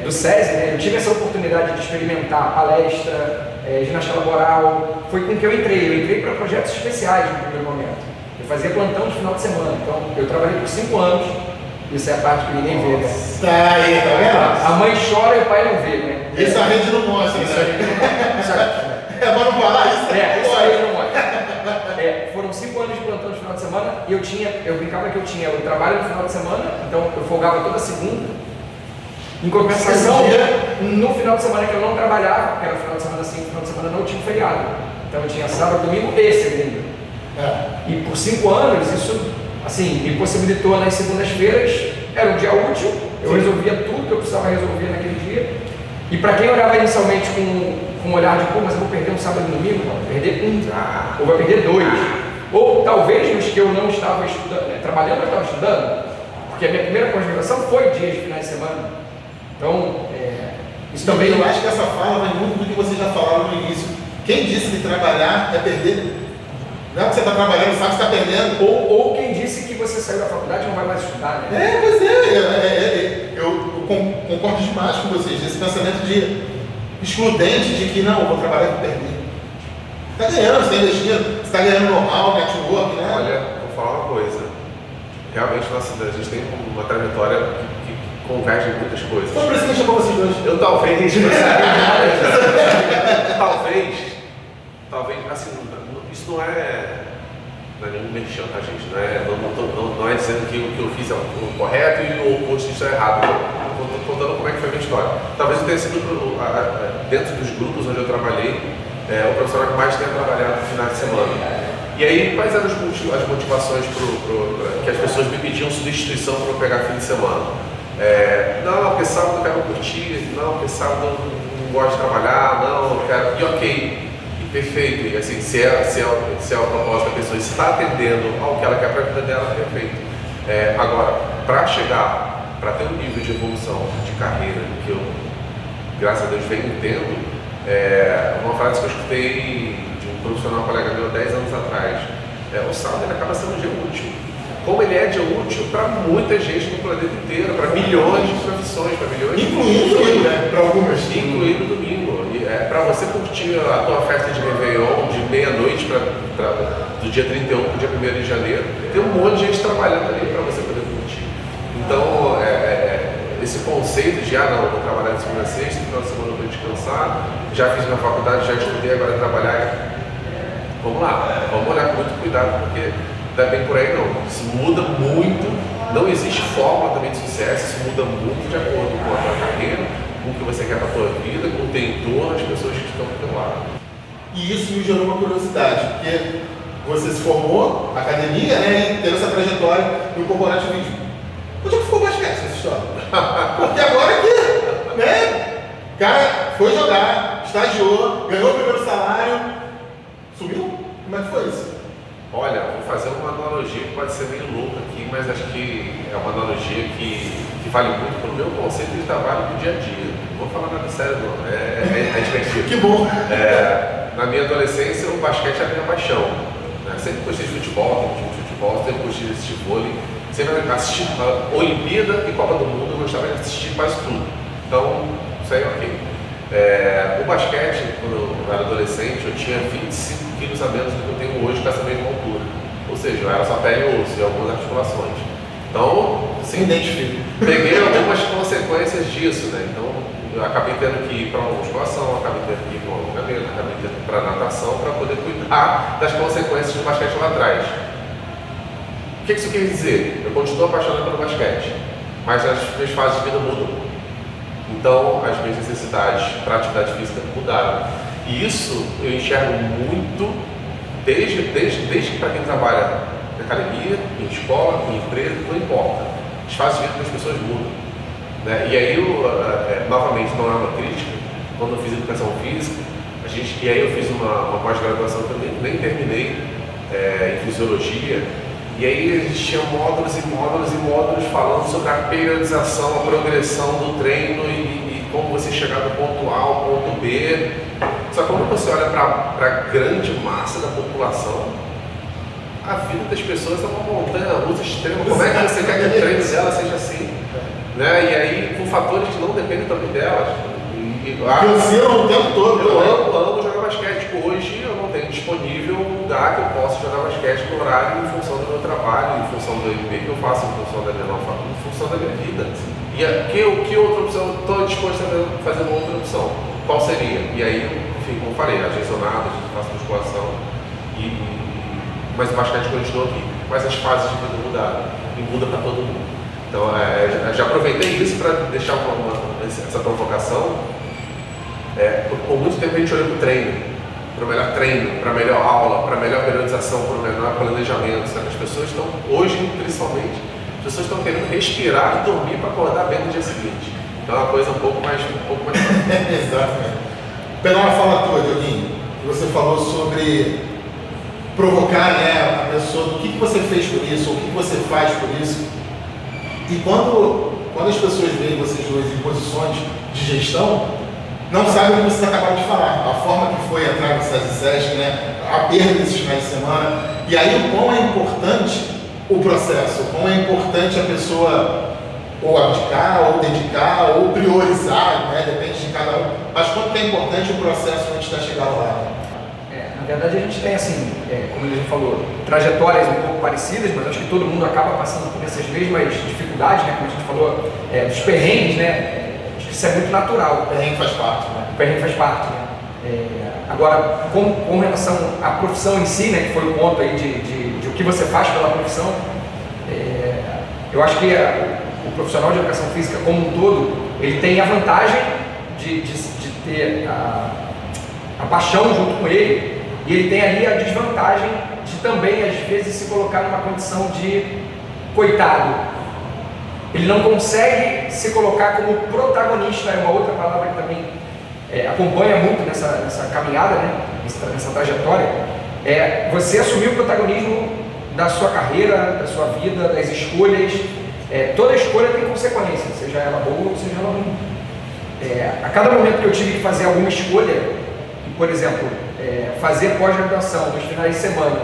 do SESI, né, eu tive essa oportunidade de experimentar palestra, ginástica laboral, foi com que eu entrei para projetos especiais no primeiro momento. Eu fazia plantão de final de semana, então eu trabalhei por 5 anos, isso é a parte que ninguém vê, né? Tá aí, tá vendo? A mãe chora e o pai não vê, né? Isso a rede não mostra, Isso né? É pra não falar isso? Isso aí não mostra. Foram 5 anos de plantão de final de semana e eu brincava que eu tinha o trabalho no final de semana, então eu folgava toda segunda. Em compensação, no final de semana que eu não trabalhava, porque era final de semana assim, final de semana não tinha feriado. Então eu tinha sábado, domingo e segunda. E por 5 anos, isso assim, me possibilitou nas segundas-feiras, era um dia útil, eu resolvia tudo que eu precisava resolver naquele dia. E para quem olhava inicialmente com um olhar de, pô, mas eu vou perder um sábado e um domingo, não, vou perder um, ou vai perder 2. Ou talvez nos que eu não estava estudando, trabalhando, eu estava estudando, porque a minha primeira conjugação foi dias de finais de semana. Então, isso também... Eu acho que essa fala vai muito do que vocês já falaram no início. Quem disse que trabalhar é perder? Não é porque você está trabalhando, sabe que está perdendo. Ou quem disse que você saiu da faculdade e não vai mais estudar, né? Pois é. Eu concordo demais com vocês. Esse pensamento de excludente de que não, eu vou trabalhar para perder. Você está ganhando, você está investindo, você está ganhando know-how, network, né? Olha, vou falar uma coisa. Realmente, a gente tem uma trajetória que converge em muitas coisas. Foi por isso que eu chamou vocês dois. Eu talvez, assim, isso não é nenhum mexão, tá, gente? Não é dizendo que o que eu fiz é o correto e o oposto disso é errado. Estou contando como é que foi a minha história. Talvez eu tenha sido, dentro dos grupos onde eu trabalhei, o profissional que mais tenha trabalhado no final de semana. E aí, quais eram as motivações que as pessoas me pediam substituição para eu pegar fim de semana? Não, porque sábado eu quero curtir, não, porque sábado eu não gosto de trabalhar, não, eu quero. E ok, e perfeito. E assim, se é o propósito da pessoa, se está atendendo ao que ela quer para a vida dela, perfeito. Agora, para chegar, para ter um nível de evolução de carreira que eu, graças a Deus, venho tendo, uma frase que eu escutei de um profissional colega meu 10 anos atrás: o sábado ele acaba sendo um dia útil. Como ele é dia útil para muita gente no planeta inteiro, para milhões de profissões, para milhões de incluindo o domingo, né? Para algumas. Incluindo o domingo. Para você curtir a tua festa de Réveillon de meia-noite do dia 31 para o dia 1º de janeiro, tem um monte de gente trabalhando ali para você poder curtir. Então, esse conceito de, não, eu vou trabalhar de segunda a sexta, final de semana eu vou descansar, já fiz minha faculdade, já estudei, agora é trabalhar. Vamos lá, vamos olhar com muito cuidado, porque não é bem por aí não. Isso muda muito, não existe fórmula também de sucesso, isso muda muito de acordo com a tua carreira, com o que você quer para a tua vida, com o teu entorno, as pessoas que estão do teu lado. E isso me gerou uma curiosidade, porque você se formou na academia, né, e teve essa trajetória no corporativismo. Onde é que ficou o basquete nessa história? Porque agora que, né, o cara foi jogar, estagiou, ganhou o primeiro salário, sumiu? Como é que foi isso? Olha, vou fazer uma analogia que pode ser meio louca aqui, mas acho que é uma analogia que vale muito para o meu conceito de trabalho do dia a dia. Não vou falar nada sério não, é divertido. Que bom! Na minha adolescência, o basquete era a minha paixão. Né? Sempre gostei de futebol, sempre gostei de assistir vôlei, sempre assisti a Olimpíada e Copa do Mundo, eu gostava de assistir quase tudo. Então, isso aí é ok. O basquete, quando eu era adolescente, eu tinha 25 quilos a menos do que eu tenho hoje com essa mesma altura. Ou seja, eu era só pele e osso e algumas articulações. Então, assim, identifico. Peguei algumas consequências disso, né? Então, eu acabei tendo que ir para uma musculação, acabei tendo que ir para um alongamento, acabei tendo que ir para natação para poder cuidar das consequências do basquete lá atrás. O que isso quer dizer? Eu continuo apaixonado pelo basquete, mas as minhas fases de vida mudam. Então, as minhas necessidades para atividade física mudaram. E isso eu enxergo muito desde para quem trabalha na academia, em escola, em empresa, não importa. As fases de vida das pessoas mudam. Né? E aí, novamente, não é uma crítica. Quando eu fiz educação física, e aí eu fiz uma pós-graduação que eu nem terminei em fisiologia. E aí a gente tinha módulos e módulos e módulos falando sobre a periodização, a progressão do treino e como você chegar do ponto A ao ponto B. Só que quando você olha para a grande massa da população, a vida das pessoas é uma montanha russa extrema. Como é que você quer que o treino dela seja assim? Né? E aí, com fatores que não dependem também delas. Cresceram o tempo todo. Eu amo jogar basquete. Hoje eu não tenho disponível um lugar que eu possa jogar basquete no horário em função do meu trabalho, em função do MBA que eu faço, em função da minha nova, em função da minha vida. E que outra opção? Estou disposto a fazer uma outra opção. Qual seria? E aí, enfim, como eu falei, agencionado, a gente faz musculação, mas o basquete continua aqui. Mas as fases de vida mudaram e muda para todo mundo. Então, já aproveitei isso para deixar essa provocação. Por muito tempo a gente olhou para o treino, para o melhor treino, para a melhor aula, para a melhor periodização, para o melhor planejamento. Sabe? As pessoas estão, hoje principalmente, as pessoas estão querendo respirar e dormir para acordar bem no dia seguinte. Então é uma coisa um pouco mais Exatamente. Pela uma fala tua, Dioguinho, que você falou sobre provocar, né, a pessoa do que você fez por isso, ou o que você faz por isso. E quando as pessoas veem vocês dois em posições de gestão, não sabem o que vocês acabaram de falar, a forma que foi entrar no SESI, né, a perda desses finais de semana, e aí o quão é importante o processo, o quão é importante a pessoa ou abdicar, ou dedicar, ou priorizar, né, depende de cada um, mas quanto é importante o processo antes de chegar lá. Na verdade a gente tem assim, como ele já falou, trajetórias um pouco parecidas, mas acho que todo mundo acaba passando por essas mesmas dificuldades, né, como a gente falou, dos perrengues, né. Isso é muito natural. O perrengue faz parte, né? O perrengue faz parte, né? Agora, com relação à profissão em si, né, que foi o ponto aí de o que você faz pela profissão, eu acho que o profissional de educação física como um todo, ele tem a vantagem de ter a paixão junto com ele, e ele tem ali a desvantagem de também, às vezes, se colocar numa condição de coitado. Ele não consegue se colocar como protagonista, é uma outra palavra que também acompanha muito nessa caminhada, né? nessa trajetória. Você assumir o protagonismo da sua carreira, da sua vida, das escolhas. Toda escolha tem consequência, seja ela boa ou seja ela ruim. A cada momento que eu tive que fazer alguma escolha, por exemplo, fazer pós-graduação nos finais de semana,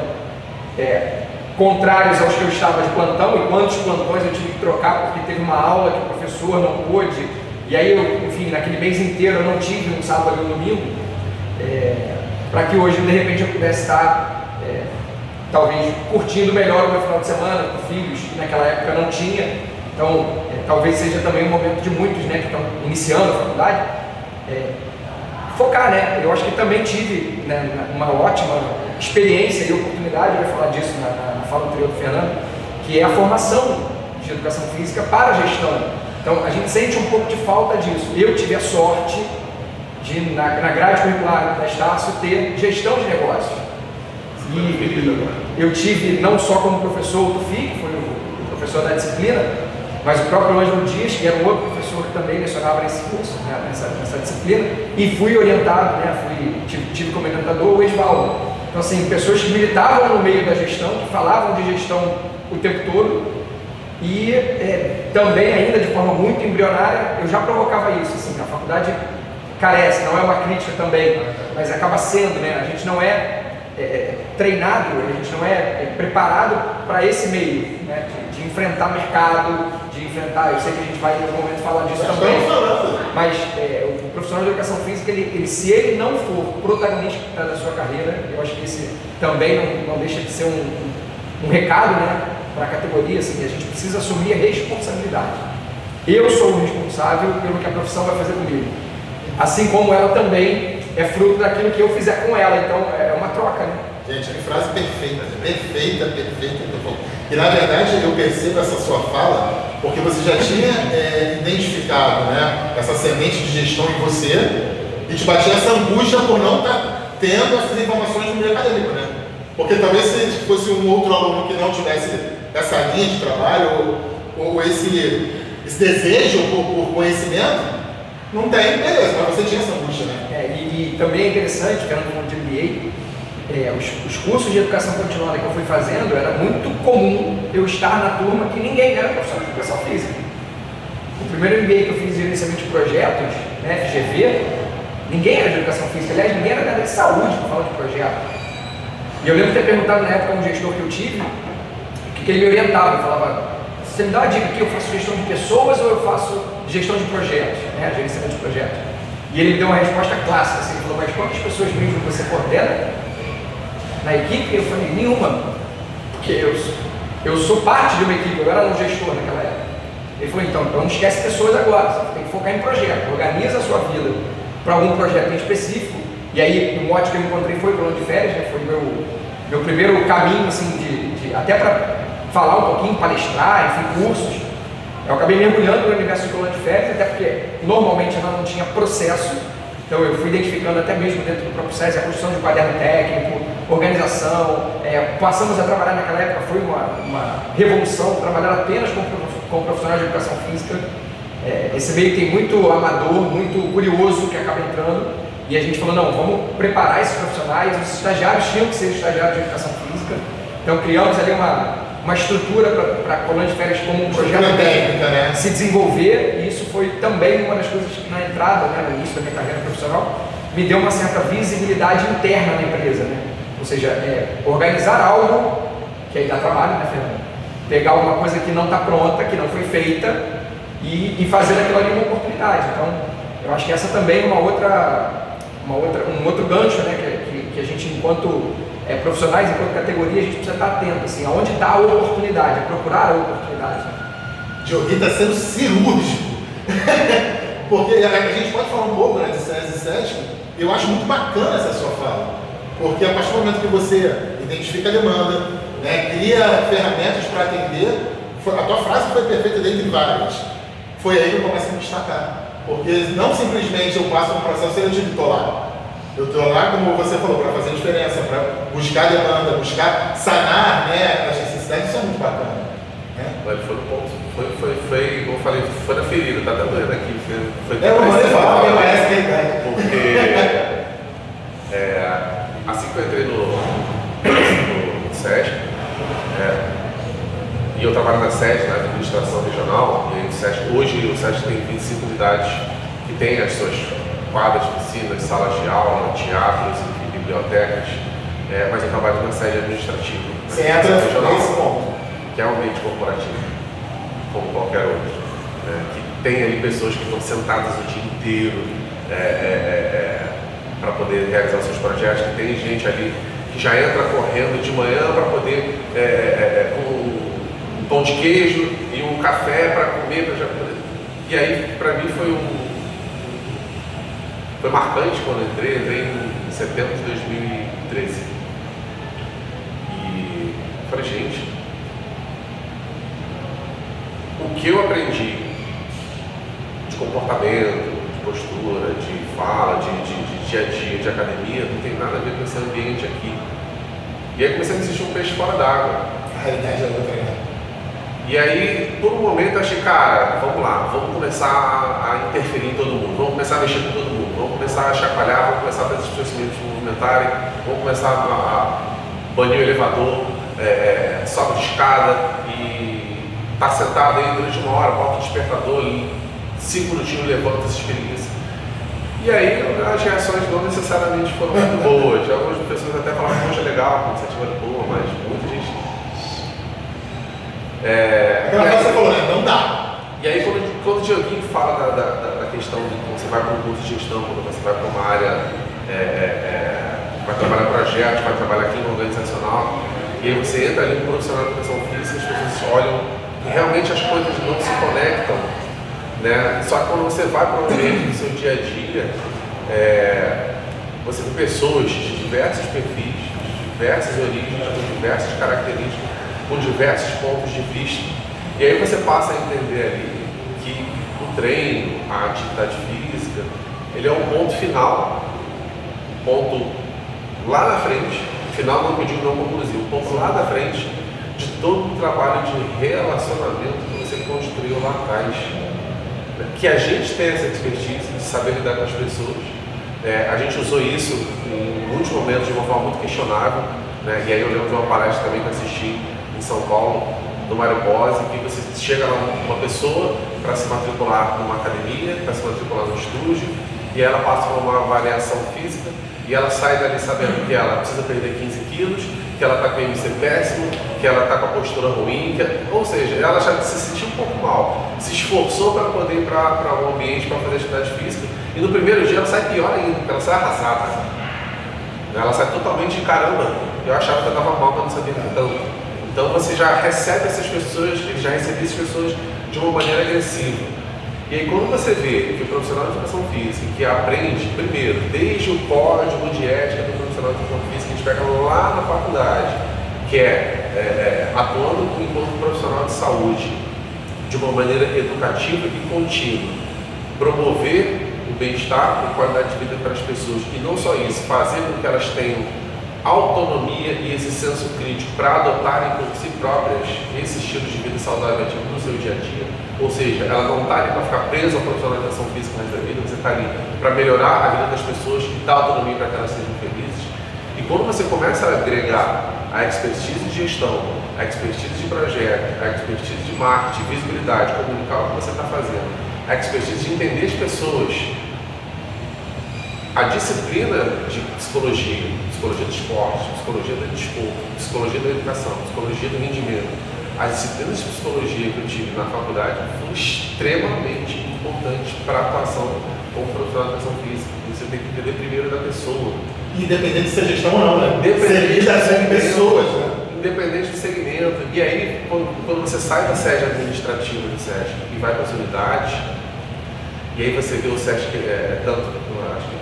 contrários aos que eu estava de plantão, e quantos plantões eu tive que trocar porque teve uma aula que o professor não pôde, e aí eu, enfim, naquele mês inteiro eu não tive um sábado e um domingo, para que hoje de repente eu pudesse estar talvez curtindo melhor o meu final de semana com filhos, que naquela época não tinha. Então talvez seja também um momento de muitos, né, que estão iniciando a faculdade, focar, né? Eu acho que também tive, né, uma ótima experiência e oportunidade, eu ia falar disso na fala anterior do Fernando, que é a formação de educação física para a gestão. Então a gente sente um pouco de falta disso. Eu tive a sorte de, na grade curricular da Estácio, ter gestão de negócios. E eu tive, não só como professor o Tufi, que foi o professor da disciplina, mas o próprio Ângelo Dias, que era um outro professor que também lecionava nesse curso, né, nessa disciplina, e fui orientado, né, tive como orientador o Esvaldo. Então, assim, pessoas que militavam no meio da gestão, que falavam de gestão o tempo todo, e também, ainda de forma muito embrionária, eu já provocava isso, assim, a faculdade carece, não é uma crítica também, mas acaba sendo, né, a gente não é treinado, a gente não é preparado para esse meio, né, de enfrentar mercado, de enfrentar, eu sei que a gente vai em algum momento falar disso também, mas o profissional de educação física, se ele não for protagonista da sua carreira, eu acho que esse também não deixa de ser um recado, né, para a categoria, assim, a gente precisa assumir a responsabilidade. eu sou o responsável pelo que a profissão vai fazer comigo. Assim como ela também é fruto daquilo que eu fizer com ela, então é uma troca, né? Gente, que frase perfeita, perfeita. E na verdade eu percebo essa sua fala porque você já tinha identificado, né, essa semente de gestão em você e te batia essa angústia por não estar tendo essas informações no meio acadêmico, né? Porque talvez se fosse um outro aluno que não tivesse essa linha de trabalho ou esse desejo por conhecimento, não tem, beleza, mas você tinha essa angústia, né? E também é interessante, falando de MBA, os cursos de educação continuada que eu fui fazendo, era muito comum eu estar na turma que ninguém era profissional de educação física. O primeiro MBA que eu fiz de gerenciamento de projetos, né, FGV, ninguém era de educação física, aliás, ninguém era da área de saúde para falar de projeto. E eu lembro de ter perguntado na época a um gestor que eu tive, o que ele me orientava. Eu falava, você me dá uma dica aqui, eu faço gestão de pessoas ou eu faço gestão de projetos, né, gerenciamento de projetos? E ele me deu uma resposta clássica, assim, ele falou, mas quantas pessoas mesmo você coordena na equipe? Eu falei, nenhuma, porque eu sou parte de uma equipe, eu era um gestor naquela época. Ele falou, então não esquece pessoas agora, você tem que focar em projeto, organiza a sua vida para algum projeto em específico. E aí o mote que eu encontrei foi o plano de férias, né? Foi meu primeiro caminho, assim, até para falar um pouquinho, palestrar, enfim, cursos. Eu acabei mergulhando no universo de plano de férias, até porque normalmente ela não tinha processo. Então eu fui identificando até mesmo dentro do próprio SESI a construção de um caderno técnico, organização, passamos a trabalhar naquela época, foi uma revolução, trabalhar apenas com profissionais de educação física. Esse meio tem muito amador, muito curioso que acaba entrando, e a gente falou, não, vamos preparar esses profissionais, os estagiários tinham que ser estagiários de educação física, então criamos ali uma estrutura para a colônia de férias como um projeto técnica, né? Se desenvolver, e isso foi também uma das coisas que na entrada, né, no início da minha carreira profissional, me deu uma certa visibilidade interna na empresa, né? Ou seja, organizar algo, que aí dá trabalho, né, Fernando? Pegar alguma coisa que não está pronta, que não foi feita, e fazer daquilo ali uma oportunidade. Então, eu acho que essa também é um outro gancho, né, que a gente, enquanto profissionais, enquanto categoria, a gente precisa estar atento, assim, aonde está a oportunidade, a procurar a oportunidade. Dioguinho está sendo cirúrgico. Porque a gente pode falar um pouco, né, de SESI e SESC, e eu acho muito bacana essa sua fala. Porque a partir do momento que você identifica a demanda, né, cria ferramentas para atender, a tua frase foi perfeita dentre várias. Foi aí que eu comecei a me destacar. Porque não simplesmente eu passo um processo seletivo e estou lá. Eu estou lá, como você falou, para fazer diferença, para buscar demanda, buscar sanar, né, as necessidades, isso é muito bacana. Né? Ele foi no ponto. Foi, como eu falei, foi na ferida, tá doendo aqui. Foi não vou falar, porque parece que é idade. Porque assim que eu entrei no SESC, e eu trabalho na SESC, na administração regional, e aí hoje o SESC tem 25 unidades que tem as suas quadras, piscinas, salas de aula, teatros, enfim, bibliotecas, mas eu trabalho na sede administrativa. Você entra nesse ponto. Que é um ambiente corporativo, como qualquer outro, que tem ali pessoas que estão sentadas o dia inteiro para poder realizar os seus projetos, que tem gente ali que já entra correndo de manhã para poder com um pão de queijo e um café para comer, e aí para mim foi marcante quando eu entrei em setembro de 2013 e falei, gente, o que eu aprendi de comportamento, de postura, de fala, de dia a dia, de academia, não tem nada a ver com esse ambiente aqui. E aí comecei a me sentir um peixe fora d'água. A realidade é outra, né? E aí, por um momento, eu achei, cara, vamos lá, vamos começar a interferir em todo mundo, vamos começar a mexer com todo mundo, vamos começar a chacoalhar, vamos começar a fazer as pessoas se movimentarem, vamos começar a banir o elevador, sobe de escada e tá sentado aí durante uma hora, bota o despertador, 5 minutinhos levanta essa experiência. E aí as reações não necessariamente foram muito boas. Algumas pessoas até falaram, poxa, legal, a iniciativa é boa, mas muita gente. Aquela coisa que você falou, né? Não dá. E aí quando o Dioguinho fala da questão de quando você vai para um curso de gestão, quando você vai para uma área, vai trabalhar projetos, vai trabalhar clima organizacional, e aí você entra ali no profissional de educação física, as pessoas olham e realmente as coisas não se conectam né? Só que quando você vai para o ambiente do seu dia a dia, você tem pessoas de diversos perfis, de diversas origens, com diversas características, com diversos pontos de vista. E aí você passa a entender ali que o treino, a atividade física, ele é um ponto final, um ponto lá na frente, final não pediu não conclusivo, um ponto lá na frente de todo o trabalho de relacionamento que você construiu lá atrás. Que a gente tem essa expertise de saber lidar com as pessoas. A gente usou isso em muitos momentos de uma forma muito questionável, né? E aí eu lembro de uma palestra também que eu assisti em São Paulo, do Mário Bose, que você chega lá uma pessoa para se matricular numa academia, para se matricular no estúdio, e ela passa por uma avaliação física e ela sai dali sabendo que ela precisa perder 15 quilos, que ela está com o IMC péssimo, que ela está com a postura ruim, ou seja, ela já se sentiu um pouco mal, se esforçou para poder ir para um ambiente para fazer atividade física, e no primeiro dia ela sai pior ainda, porque ela sai arrasada. Ela sai totalmente de caramba, eu achava que eu estava mal, mas não sabia tanto. Então você já recebe essas pessoas, ele já recebe essas pessoas de uma maneira agressiva. E aí quando você vê que o profissional de educação física, que aprende, primeiro, desde o código de ética do profissional de educação física, a gente pega lá na faculdade, que atuando enquanto profissional de saúde, de uma maneira educativa e contínua, promover o bem-estar e qualidade de vida para as pessoas, e não só isso, fazer com que elas tenham autonomia e esse senso crítico para adotarem por si próprias esse estilo de vida saudável no seu dia a dia. Ou seja, ela não está ali para ficar presa ao profissional de educação física o resto da vida, você está ali para melhorar a vida das pessoas e dar autonomia para que elas sejam felizes. E quando você começa a agregar a expertise de gestão, a expertise de projeto, a expertise de marketing, visibilidade, comunicar o que você está fazendo, a expertise de entender as pessoas, a disciplina de psicologia, psicologia do esporte, psicologia do desporto, psicologia da educação, psicologia do rendimento, as disciplinas de psicologia que eu tive na faculdade foram extremamente importantes para a atuação como profissional de educação física. Você tem que entender primeiro da pessoa. Independente de ser gestão ou não, né? Independente de pessoas, né? Independente do segmento. E aí, quando você sai da sede administrativa do SESC e vai para as unidades, e aí você vê o SESC, tanto, acho que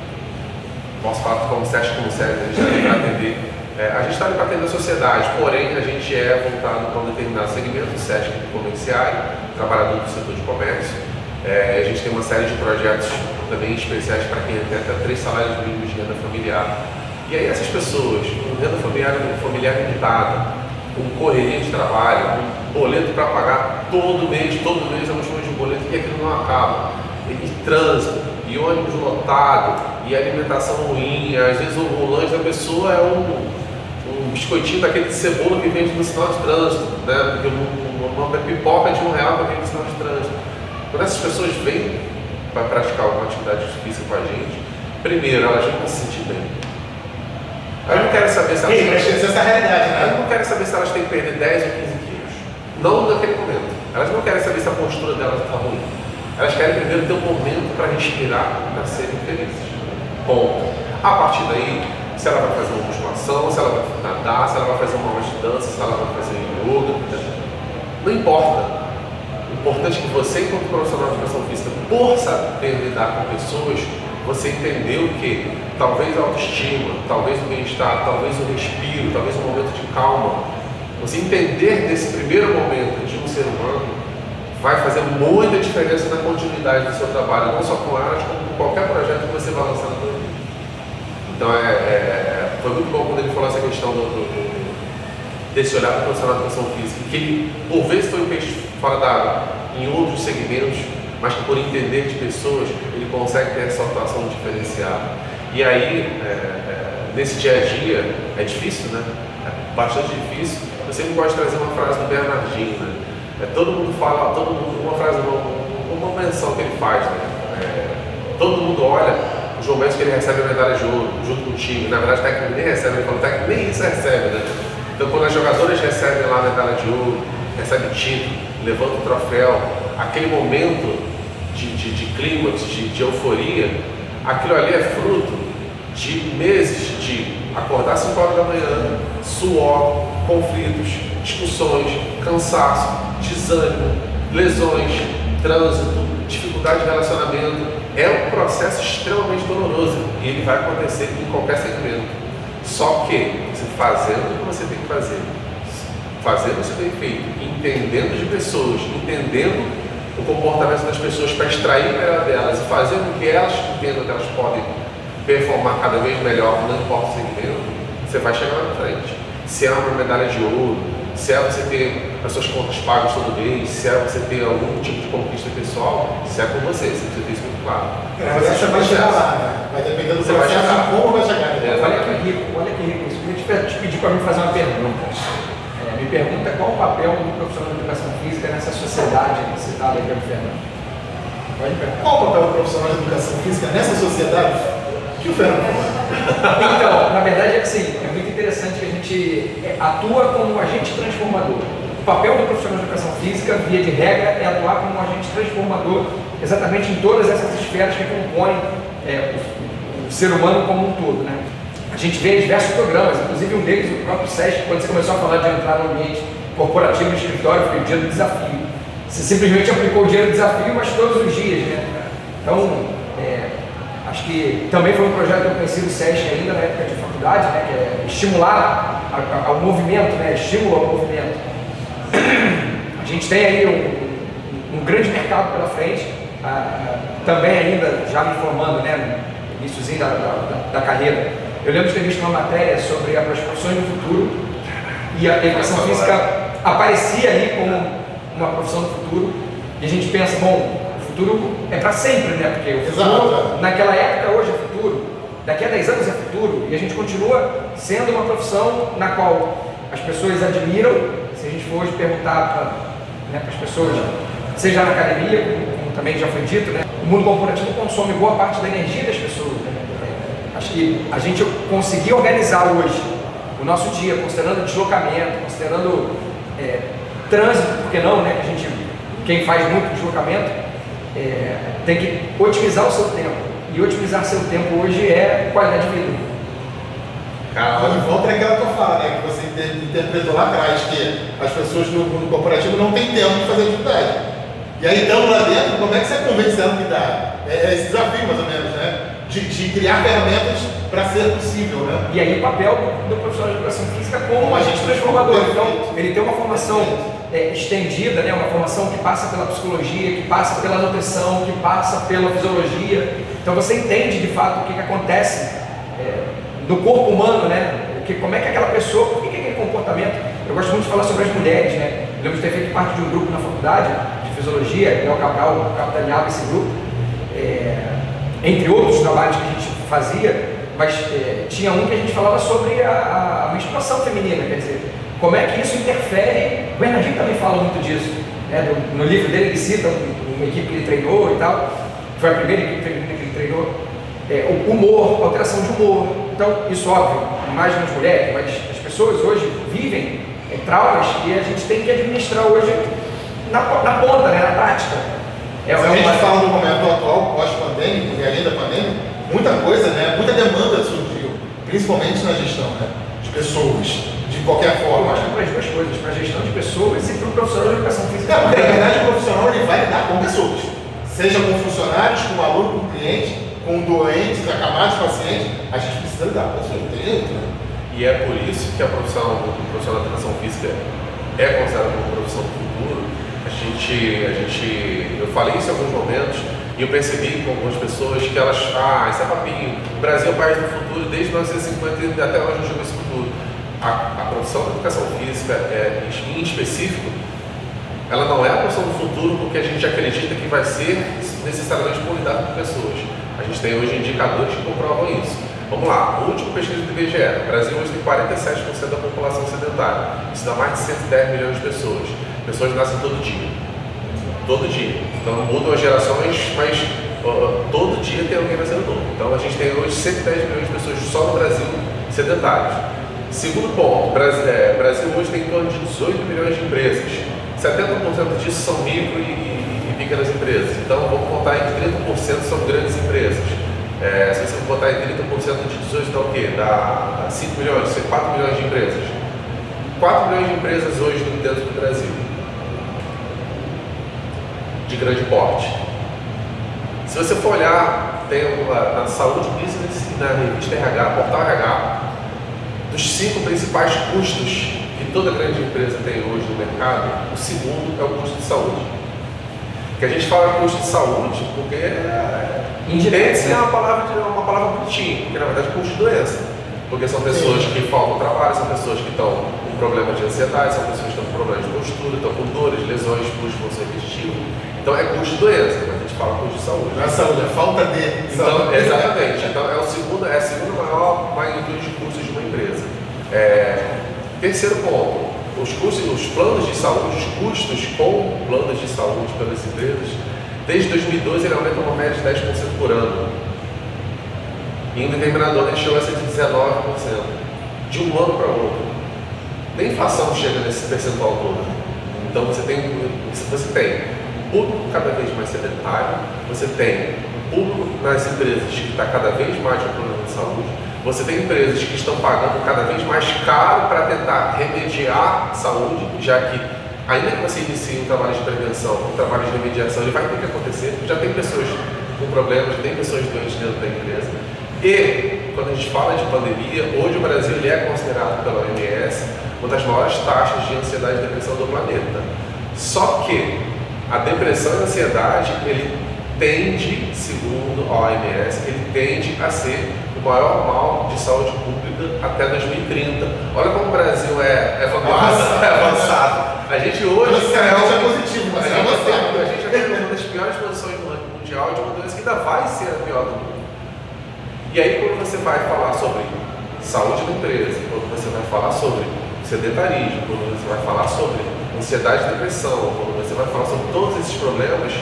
posso falar como SESC como SESC, a gente está ali para atender. A gente está ali para atender a sociedade, porém a gente é voltado para um determinado segmento, o SESC comerciário, trabalhador do setor de comércio. A gente tem uma série de projetos também especiais para quem tem até 3 salários mínimos de renda familiar. E aí essas pessoas, com renda familiar limitada, com correria de trabalho, com boleto para pagar todo mês é um show de boleto e aquilo não acaba. E trânsito, e ônibus lotado, e alimentação ruim, às vezes o lanche da pessoa é um biscoitinho daquele de cebola que vende no sinal de trânsito, né? Porque uma pipoca de R$1 para vender no sinal de trânsito. Quando essas pessoas vêm para praticar alguma atividade física com a gente, primeiro, elas vão se sentir bem. Elas não querem saber se elas essa realidade, né? Elas não querem saber se elas têm que perder 10 ou 15 quilos. Não naquele momento. Elas não querem saber se a postura delas está ruim. Elas querem primeiro ter um momento para respirar e para serem felizes. Ponto. A partir daí, se ela vai fazer uma musculação, se ela vai nadar, se ela vai fazer uma aula de dança, se ela vai fazer yoga, não importa. O importante é que você, enquanto profissional de educação física, por saber lidar com pessoas, você entendeu que talvez a autoestima, talvez o bem-estar, talvez o respiro, talvez um momento de calma, você entender desse primeiro momento de um ser humano vai fazer muita diferença na continuidade do seu trabalho, não só com elas, como com qualquer projeto que você vai lançar na sua vida. Então foi muito bom quando ele falou essa questão desse olhar para o profissional de educação física, que ele, por vezes, foi um peixe fora d'água em outros segmentos, mas que por entender de pessoas, ele consegue ter essa atuação diferenciada. E aí, nesse dia a dia, é difícil, né? É bastante difícil. Eu sempre gosto de trazer uma frase do Bernardinho, né? Todo mundo fala, uma frase, uma menção que ele faz, né? Todo mundo olha os momentos que ele recebe a medalha de ouro junto com o time. Na verdade, o técnico nem recebe, ele falou, o técnico nem isso recebe, né? Então, quando as jogadoras recebem lá a medalha de ouro, recebem título, levantam o troféu, aquele momento de clímax, de euforia, aquilo ali é fruto de meses de acordar às 5 horas da manhã, suor, conflitos, discussões, cansaço, desânimo, lesões, trânsito, dificuldades dificuldade de relacionamento. É um processo extremamente doloroso e ele vai acontecer em qualquer segmento. Só que você fazendo o que você tem que fazer, fazendo o que você tem feito, entendendo de pessoas, entendendo o comportamento das pessoas para extrair melhor delas e fazendo com que elas entendam que elas podem performar cada vez melhor, não importa o segmento, você vai chegar lá na frente. Se é uma medalha de ouro, se é você ter as suas contas pagas todo mês, se é você ter algum tipo de conquista pessoal, isso é com você precisa ter isso muito claro. Mas você vai chegar lá, né? Vai depender do processo de como vai chegar. Né? Olha que rico. Eu queria te pedir para me fazer uma pergunta. Me pergunta qual o papel do profissional de educação física nessa sociedade citada aí pelo Fernando. Pode perguntar. Qual o papel do profissional de educação física nessa sociedade que o Fernando falou? Então, na verdade é assim, é muito interessante que a gente atua como um agente transformador. O papel do profissional de educação física, via de regra, é atuar como um agente transformador exatamente em todas essas esferas que compõem o ser humano como um todo, né? A gente vê diversos programas, inclusive um deles, o próprio SESC, quando você começou a falar de entrar no ambiente corporativo, no escritório, foi o dia do desafio. Você simplesmente aplicou o dia do desafio, mas todos os dias, né? Então, acho que também foi um projeto que eu conheci do SESC ainda na época de faculdade, né? Que é estimular ao movimento, né? Estímulo ao movimento. A gente tem aí um grande mercado pela frente, também ainda já me formando, né? No iníciozinho da carreira. Eu lembro de ter visto uma matéria sobre as profissões do futuro e a educação física aparecia ali como uma profissão do futuro e a gente pensa, bom, o futuro é para sempre, né? Porque o futuro, naquela época, hoje é futuro, daqui a 10 anos é futuro e a gente continua sendo uma profissão na qual as pessoas admiram. Se a gente for hoje perguntar para as pessoas, seja na academia, como também já foi dito, né? O mundo corporativo consome boa parte da energia das pessoas, né? Acho que a gente conseguir organizar hoje o nosso dia, considerando deslocamento, considerando trânsito, por que não, né? Quem faz muito deslocamento tem que otimizar o seu tempo. E otimizar seu tempo hoje é qualidade de vida. Cara, em volta é aquela que eu falo, né? Que você interpretou lá atrás, que as pessoas no mundo corporativo não têm tempo de fazer atividade. E aí, então, lá dentro, como é que você convence ela que dá? É esse desafio, mais ou menos, né? De criar ferramentas para ser possível, né? E aí o papel do profissional de educação física como um agente transformador. Então, ele tem uma formação estendida, né? Uma formação que passa pela psicologia, que passa pela nutrição, que passa pela fisiologia. Então você entende de fato o que acontece no corpo humano, né? Como é que aquela pessoa, por que aquele comportamento? Eu gosto muito de falar sobre as mulheres, né? Eu lembro de ter feito parte de um grupo na faculdade de fisiologia, o Cabral capitaneava esse grupo. Entre outros trabalhos que a gente fazia, mas tinha um que a gente falava sobre a menstruação feminina, quer dizer, como é que isso interfere. O Bernardinho também fala muito disso, né? No livro dele ele cita uma equipe que ele treinou e tal, foi a primeira equipe feminina que ele treinou, o humor, alteração de humor. Então, isso óbvio, mais nas mulheres, mas as pessoas hoje vivem traumas que a gente tem que administrar hoje na ponta, né? Na prática. Se a gente fala do momento atual, pós-pandêmico e além da pandemia, muita coisa, né? Muita demanda surgiu, principalmente na gestão, né? De pessoas, de qualquer forma. Eu acho que para as duas coisas, para a gestão de pessoas e para o profissional de educação física. Porque na verdade o profissional ele vai lidar com pessoas, seja com funcionários, com aluno, com cliente, com doentes, acamados, pacientes. A gente precisa lidar com pessoas, não tem jeito, né? E é por isso que a profissão de educação física é considerada como profissão do futuro. Eu falei isso em alguns momentos e eu percebi com algumas pessoas que elas, isso é papinho, o Brasil é o país do futuro, desde 1950 até hoje não chegou esse futuro. A profissão de educação física, em específico, ela não é a profissão do futuro porque a gente acredita que vai ser necessariamente por lidar com pessoas. A gente tem hoje indicadores que comprovam isso. Vamos lá, a última pesquisa do IBGE, o Brasil hoje tem 47% da população sedentária, isso dá mais de 110 milhões de pessoas. Pessoas nascem todo dia. Todo dia. Então mudam as gerações, mas todo dia tem alguém nascendo novo. Então a gente tem hoje 110 milhões de pessoas só no Brasil sedentários. Segundo ponto, o Brasil hoje tem em torno de 18 milhões de empresas. 70% disso são micro e pequenas empresas. Então vamos contar em 30% são grandes empresas. Se você botar em 30% de 18 dá o quê? Dá 5 milhões, 4 milhões de empresas. 4 milhões de empresas hoje dentro do Brasil. De grande porte. Se você for olhar, tem na Saúde Business e na revista RH, Portal RH, dos 5 principais custos que toda grande empresa tem hoje no mercado, o segundo é o custo de saúde. Que a gente fala custo de saúde porque indireto é uma palavra bonitinha, porque na verdade é custo de doença. Porque são pessoas que faltam trabalho, são pessoas que estão com problemas de ansiedade, são pessoas que estão com problemas de postura, estão com dores, lesões, disfunção repetitiva. Então é custo de doença, mas a gente fala custo de saúde. Não é saúde, é falta de então, exatamente. Então é a segunda maior magnitude de custos de uma empresa. Terceiro ponto, os planos de saúde, os custos com planos de saúde pelas empresas, desde 2012 ele aumenta uma média de 10% por ano. E em um determinado ano ele chegou a ser de 19%, de um ano para o outro. Nem inflação chega nesse percentual todo. Então você tem um público cada vez mais sedentário, você tem um público nas empresas que está cada vez mais com problema de saúde, você tem empresas que estão pagando cada vez mais caro para tentar remediar saúde, já que ainda que você inicie um trabalho de prevenção, um trabalho de remediação, ele vai ter que acontecer. Já tem pessoas com problemas, tem pessoas doentes dentro da empresa. E, quando a gente fala de pandemia, hoje o Brasil ele é considerado pela OMS uma das maiores taxas de ansiedade e depressão do planeta. Só que a depressão e a ansiedade, ele tende, segundo a OMS, ele tende a ser o maior mal de saúde pública até 2030. Olha como o Brasil é avançado. A gente hoje é positivo, mas é avançado. A gente já tem uma das piores posições no ranking mundial de uma doença que ainda vai ser a pior do mundo. E aí, quando você vai falar sobre saúde da empresa, quando você vai falar sobre sedentarismo, quando você vai falar sobre ansiedade e depressão, quando você vai falar sobre todos esses problemas,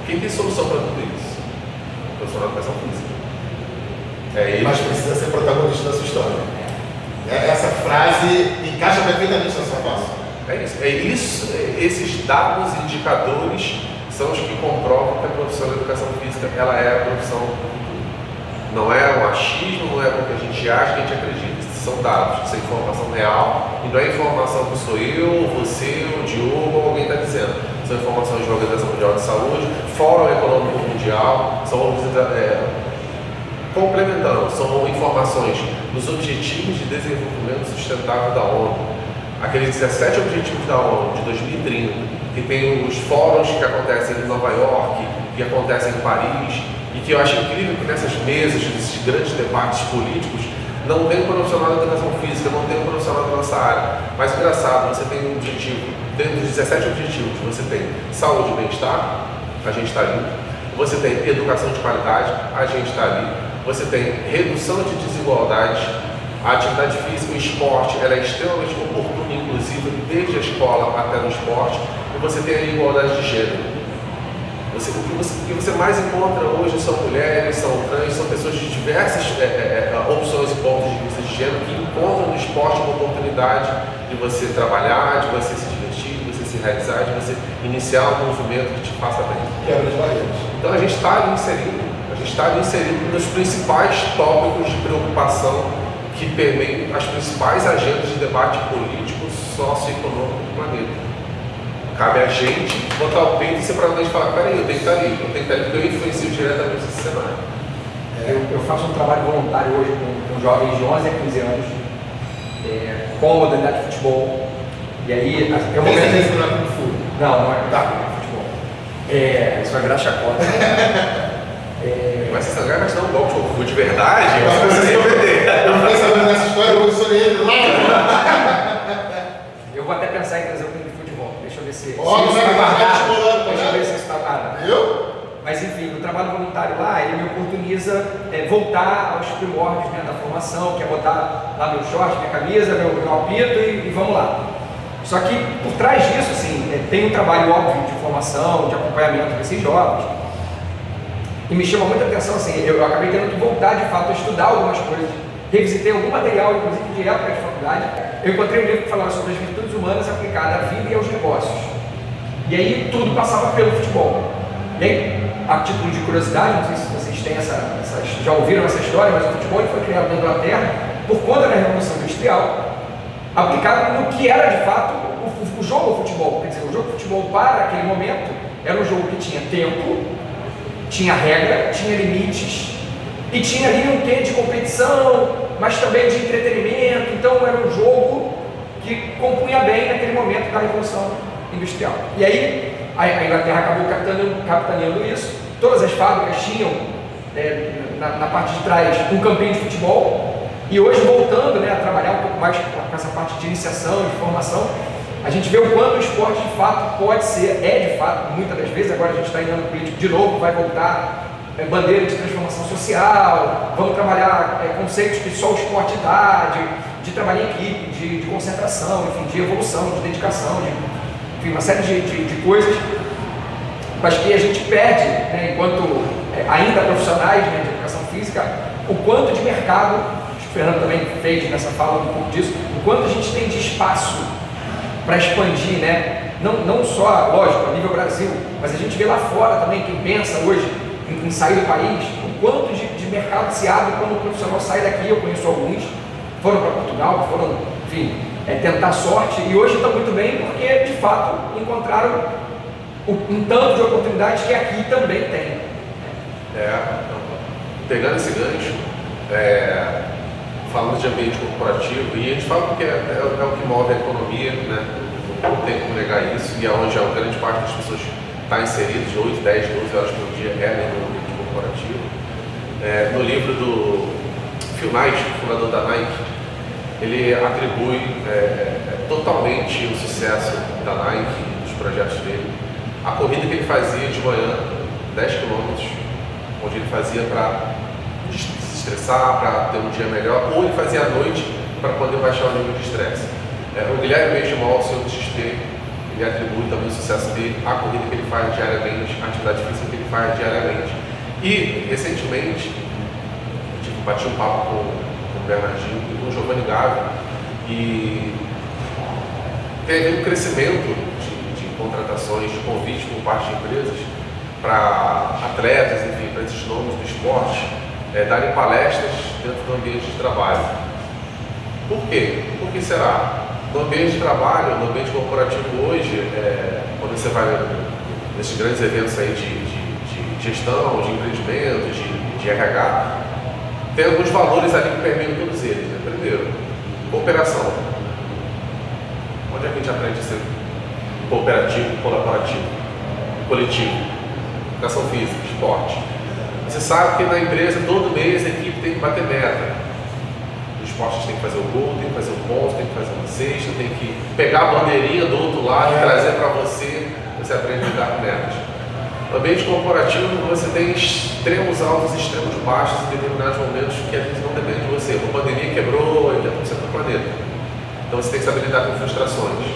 quem tem solução para tudo isso? O profissional de educação física. Mas precisa ser protagonista da sua história. Essa frase encaixa perfeitamente na sua fala. É isso. Esses dados e indicadores são os que comprovam que a profissão de educação física ela é a profissão do futuro. Não é um achismo, não é porque a gente acha, que a gente acredita. São dados, isso é informação real e não é informação que sou eu, você, o Diogo ou alguém está dizendo. São informações da Organização Mundial de Saúde, Fórum Econômico Mundial, são complementando, são informações dos Objetivos de Desenvolvimento Sustentável da ONU, aqueles 17 Objetivos da ONU de 2030, que tem os fóruns que acontecem em Nova York, que acontecem em Paris, e que eu acho incrível que nessas mesas, nesses grandes debates políticos, não tem um profissional da educação física, não tem um profissional da nossa área. Mas engraçado, você tem um objetivo, dentro dos 17 objetivos, você tem saúde e bem-estar, a gente está ali. Você tem educação de qualidade, a gente está ali. Você tem redução de desigualdades, a atividade física, o esporte, ela é extremamente oportuna, inclusive, desde a escola até no esporte. E você tem a igualdade de gênero. O que você mais encontra hoje são mulheres, são trans, são pessoas de diversas opções e pontos de vista de gênero que encontram no esporte uma oportunidade de você trabalhar, de você se divertir, de você se realizar, de você iniciar um movimento que te faça bem. Quebra as barreiras. Então a gente está ali inserido nos principais tópicos de preocupação que permeiam as principais agendas de debate político, socioeconômico do planeta. Cabe a gente botar o peito e separadamente falar, peraí, eu tenho que estar ali, porque eu influencio diretamente esse cenário. Eu faço um trabalho voluntário hoje com jovens de 11 a 15 anos, com a modalidade de futebol. E aí, eu vou ver isso no futuro. Não é futebol. Isso vai virar chacota. Mas se vai dar um golpe de verdade, você vai perder. Eu não fiquei sabendo dessa história, eu sou ele lá. Eu vou até pensar em trazer um de futebol. Deixa eu ver se isso está parado. Viu? Mas enfim, o trabalho voluntário lá, ele me oportuniza voltar aos primórdios, né, da formação, que é botar lá meu short, minha camisa, meu apito e vamos lá. Só que por trás disso, assim, tem um trabalho óbvio de formação, de acompanhamento desses jovens. E me chama muita atenção, assim, eu acabei tendo que voltar de fato a estudar algumas coisas, revisitei algum material, inclusive de época de faculdade. Eu encontrei um livro que falava sobre as virtudes humanas aplicadas à vida e aos negócios. E aí tudo passava pelo futebol. E aí, a título de curiosidade, não sei se vocês têm já ouviram essa história, mas o futebol ele foi criado na Inglaterra por conta da Revolução Industrial, aplicado no que era de fato o jogo de futebol. Quer dizer, o jogo de futebol para aquele momento era um jogo que tinha tempo, tinha regra, tinha limites e tinha ali um quê de competição, mas também de entretenimento. Então era um jogo que compunha bem naquele momento da Revolução Industrial. E aí a Inglaterra acabou capitaneando isso. Todas as fábricas tinham na parte de trás um campinho de futebol. E hoje, voltando a trabalhar um pouco mais com essa parte de iniciação, de formação, a gente vê o quanto o esporte de fato pode ser, de fato, muitas das vezes. Agora a gente está em ano político de novo, vai voltar bandeira de transformação social, vamos trabalhar conceitos que só o esporte dá, de trabalhar em equipe, de concentração, enfim, de evolução, de dedicação, enfim, uma série de coisas, mas que a gente perde, enquanto ainda profissionais de educação física, o quanto de mercado, acho que o Fernando também fez nessa fala um pouco disso, o quanto a gente tem de espaço para expandir, não só, lógico, a nível Brasil, mas a gente vê lá fora também, quem pensa hoje em sair do país, o quanto de mercado se abre quando o profissional sai daqui. Eu conheço alguns, foram para Portugal, foram, enfim, tentar sorte, e hoje estão muito bem porque, de fato, encontraram um tanto de oportunidades que aqui também tem. Pegando esse gancho, falando de ambiente corporativo, e a gente fala porque é o que move a economia, não tem como negar isso, e é onde a grande parte das pessoas está inserida, de 8, 10, 12 horas por dia, no ambiente corporativo. No livro do Phil Knight, fundador da Nike, ele atribui totalmente o sucesso da Nike, dos projetos dele, a corrida que ele fazia de manhã, 10 km, onde ele fazia para se estressar, para ter um dia melhor, ou ele fazia à noite para poder baixar o nível de estresse. O Guilherme Benchimol, CEO do XP, ele atribui também o sucesso dele à corrida que ele faz diariamente, à atividade física que ele faz diariamente. E, recentemente, eu bati um papo com o Bernardinho e com o Giovanni Gavi, e teve um crescimento de contratações, de convites por parte de empresas para atletas, enfim, para esses nomes do esporte, darem palestras dentro do ambiente de trabalho. Por quê? Por que será? No ambiente de trabalho, no ambiente corporativo hoje, quando você vai nesses grandes eventos aí de gestão, de empreendimento, de RH, tem alguns valores ali que permeiam todos eles. Primeiro, cooperação. Onde é que a gente aprende a ser cooperativo, colaborativo, coletivo? Educação física, esporte. Você sabe que na empresa, todo mês, a equipe tem que bater meta. Os esportes tem que fazer o gol, tem que fazer o ponto, tem que fazer uma cesta, tem que pegar a bandeirinha do outro lado e trazer para você aprende a lidar com metas. No ambiente corporativo, você tem extremos altos e extremos baixos em determinados momentos que às vezes não depende de você. Uma pandemia quebrou e está tudo no planeta. Então você tem que saber lidar com frustrações.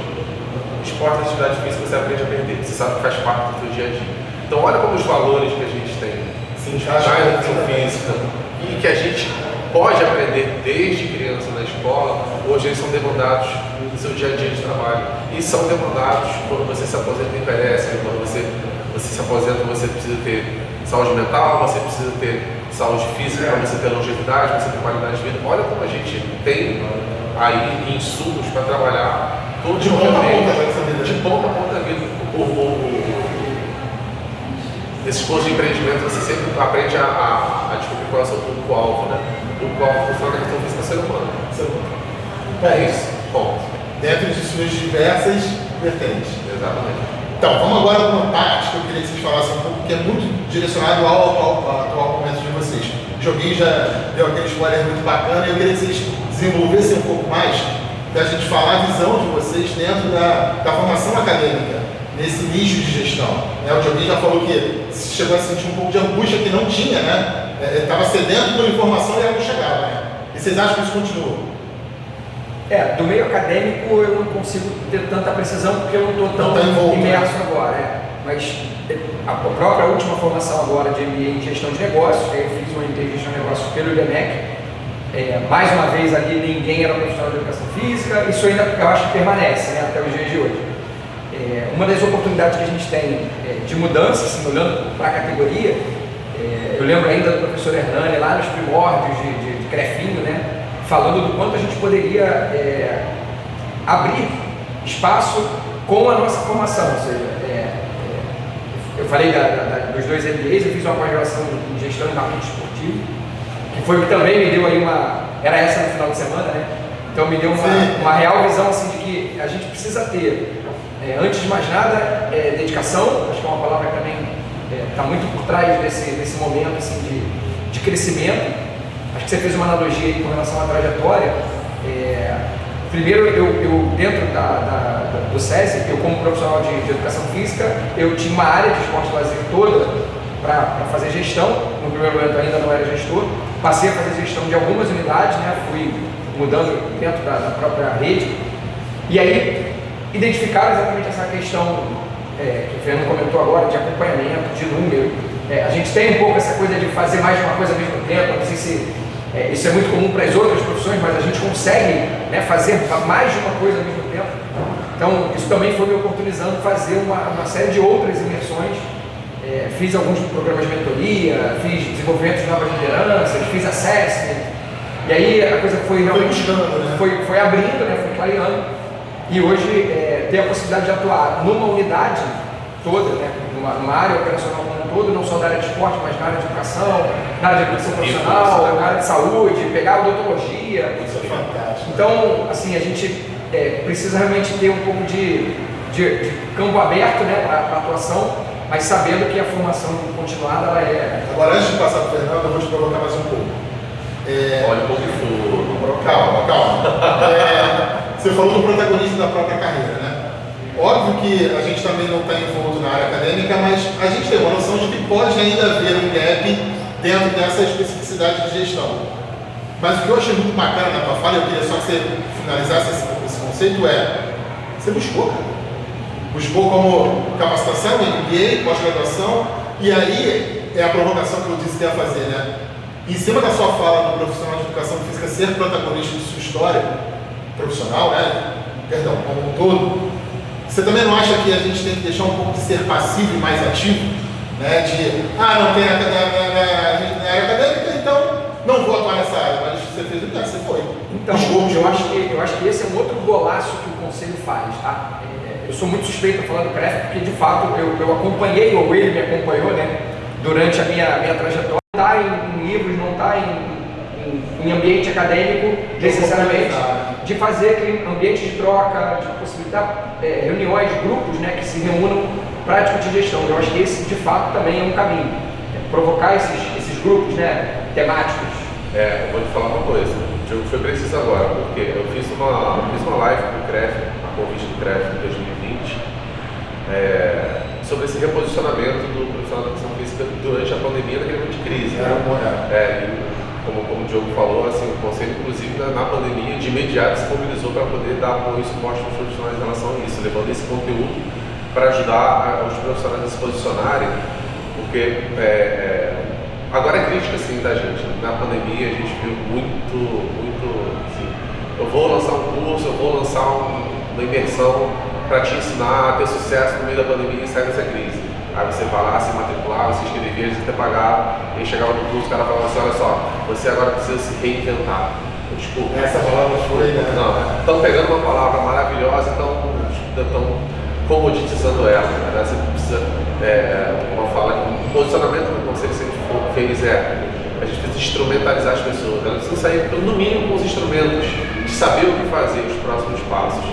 Esporte e atividade física você aprende a perder, você sabe que faz parte do seu dia a dia. Então olha como os valores que a gente tem na educação física e que a gente pode aprender desde criança na escola, hoje eles são demandados no seu dia a dia de trabalho. E são demandados quando você se aposenta e envelhece, quando você se aposenta, você precisa ter saúde mental, você precisa ter saúde física, para você ter longevidade, você ter qualidade de vida. Olha como a gente tem aí insumos para trabalhar todo de ponta a ponta, de ponta a ponta da vida. Nesses cursos de empreendimento você sempre aprende a descobrir qual é o seu público-alvo, né? O público-alvo do final da questão física é ser humano. É isso. Ponto. Dentro de suas diversas vertentes. Exatamente. Então, vamos agora para uma parte que eu queria que vocês falassem um pouco, que é muito direcionado ao atual momento de vocês. O Joguinho já deu aquele spoiler muito bacana e eu queria que vocês desenvolvessem um pouco mais da gente falar a visão de vocês dentro da formação acadêmica, nesse nicho de gestão. O Joguinho já falou que chegou a sentir um pouco de angústia que não tinha, né? Estava sedento por informação e ela não chegava, né? E vocês acham que isso continua? Do meio acadêmico eu não consigo ter tanta precisão porque eu não estou tão imerso agora, mas a própria última formação agora de MBA em gestão de negócios, eu fiz um MBA em gestão de negócios pelo IBMEC, mais uma vez ali ninguém era profissional de educação física, isso ainda eu acho que permanece, né, até os dias de hoje. Uma das oportunidades que a gente tem de mudança, assim, olhando para a categoria, eu lembro ainda do professor Hernani lá nos primórdios de Crefinho, né, falando do quanto a gente poderia abrir espaço com a nossa formação, ou seja, eu falei dos 2 MBAs, eu fiz uma pós-graduação em gestão e marketing esportivo, que foi que também me deu aí era essa no final de semana, né? Então me deu uma real visão assim de que a gente precisa ter, antes de mais nada, dedicação, acho que é uma palavra que também está muito por trás desse momento assim, de crescimento. Acho que você fez uma analogia aí com relação à trajetória. Primeiro, eu dentro do SESI, eu como profissional de educação física, eu tinha uma área de esporte e lazer toda para fazer gestão. No primeiro momento ainda não era gestor, passei a fazer gestão de algumas unidades, né? Fui mudando dentro da própria rede. E aí, identificaram exatamente essa questão que o Fernando comentou agora, de acompanhamento, de número. A gente tem um pouco essa coisa de fazer mais de uma coisa ao mesmo tempo, não sei se isso é muito comum para as outras profissões, mas a gente consegue, né, fazer mais de uma coisa ao mesmo tempo. Então, isso também foi me oportunizando fazer uma série de outras imersões. Fiz alguns programas de mentoria, fiz desenvolvimento de novas lideranças, fiz assessment. E aí a coisa foi realmente foi abrindo, né, foi clareando. E hoje tem a possibilidade de atuar numa unidade toda, né, numa área operacional como um todo, não só da área de esporte, mas na área de educação, na área de educação profissional, na área de saúde, pegar odontologia. Isso é fantástico. Então, assim, a gente precisa realmente ter um pouco de campo aberto, né, para atuação, mas sabendo que a formação continuada ela é... Agora, antes de passar para o Fernando, eu vou te provocar mais um pouco. Olha um pouco de fogo. Calma. Você falou do protagonismo da própria carreira, né? Óbvio que a gente também não está envolto na área acadêmica, mas a gente tem uma noção de que pode ainda haver um gap dentro dessa especificidade de gestão. Mas o que eu achei muito bacana na tua fala, eu queria só que você finalizasse esse conceito, você buscou, cara. Buscou como capacitação, MBA, pós-graduação, e aí é a provocação que eu disse que ia fazer, né? Em cima da sua fala do profissional de educação física ser protagonista de sua história profissional, né? Perdão, como um todo, você também não acha que a gente tem que deixar um pouco de ser passivo e mais ativo? Né? Não tem na área acadêmica, então não vou atuar nessa área, mas você fez o que você foi. Então, eu acho que esse é um outro golaço que o conselho faz, tá? Eu sou muito suspeito a falar do CREF, porque de fato eu acompanhei, ou ele me acompanhou, né, durante a minha trajetória. Não está em livros, não está em ambiente acadêmico necessariamente, de fazer aquele ambiente de troca, de possibilitar reuniões, grupos, né, que se reúnam para discutir gestão. Eu acho que esse de fato também é um caminho, provocar esses grupos, né, temáticos. Eu vou te falar uma coisa, o Diogo foi preciso agora, porque eu fiz uma live com o CREF, a convite do CREF em 2020, sobre esse reposicionamento do profissional da educação física durante a pandemia, naquele momento de crise. Como o Diogo falou, assim, o conselho, inclusive, na pandemia, de imediato se mobilizou para poder dar apoio e suporte aos profissionais em relação a isso, levando esse conteúdo para ajudar os profissionais a se posicionarem, porque agora é crítica, assim, da gente. Na pandemia, a gente viu muito, assim, eu vou lançar um curso, eu vou lançar uma imersão para te ensinar a ter sucesso no meio da pandemia e sair dessa crise. Aí você vai lá, se matricular, você escrevia, você ter pagado, e aí chegava no curso, o cara falava assim, olha só, você agora precisa se reinventar. Desculpa. Essa palavra foi, né? Não, estão pegando uma palavra maravilhosa e estão comoditizando ela. Né? Você precisa, uma fala, o posicionamento que o conselho sempre fez a gente precisa instrumentalizar as pessoas, elas precisam sair, no mínimo, com os instrumentos, de saber o que fazer, os próximos passos.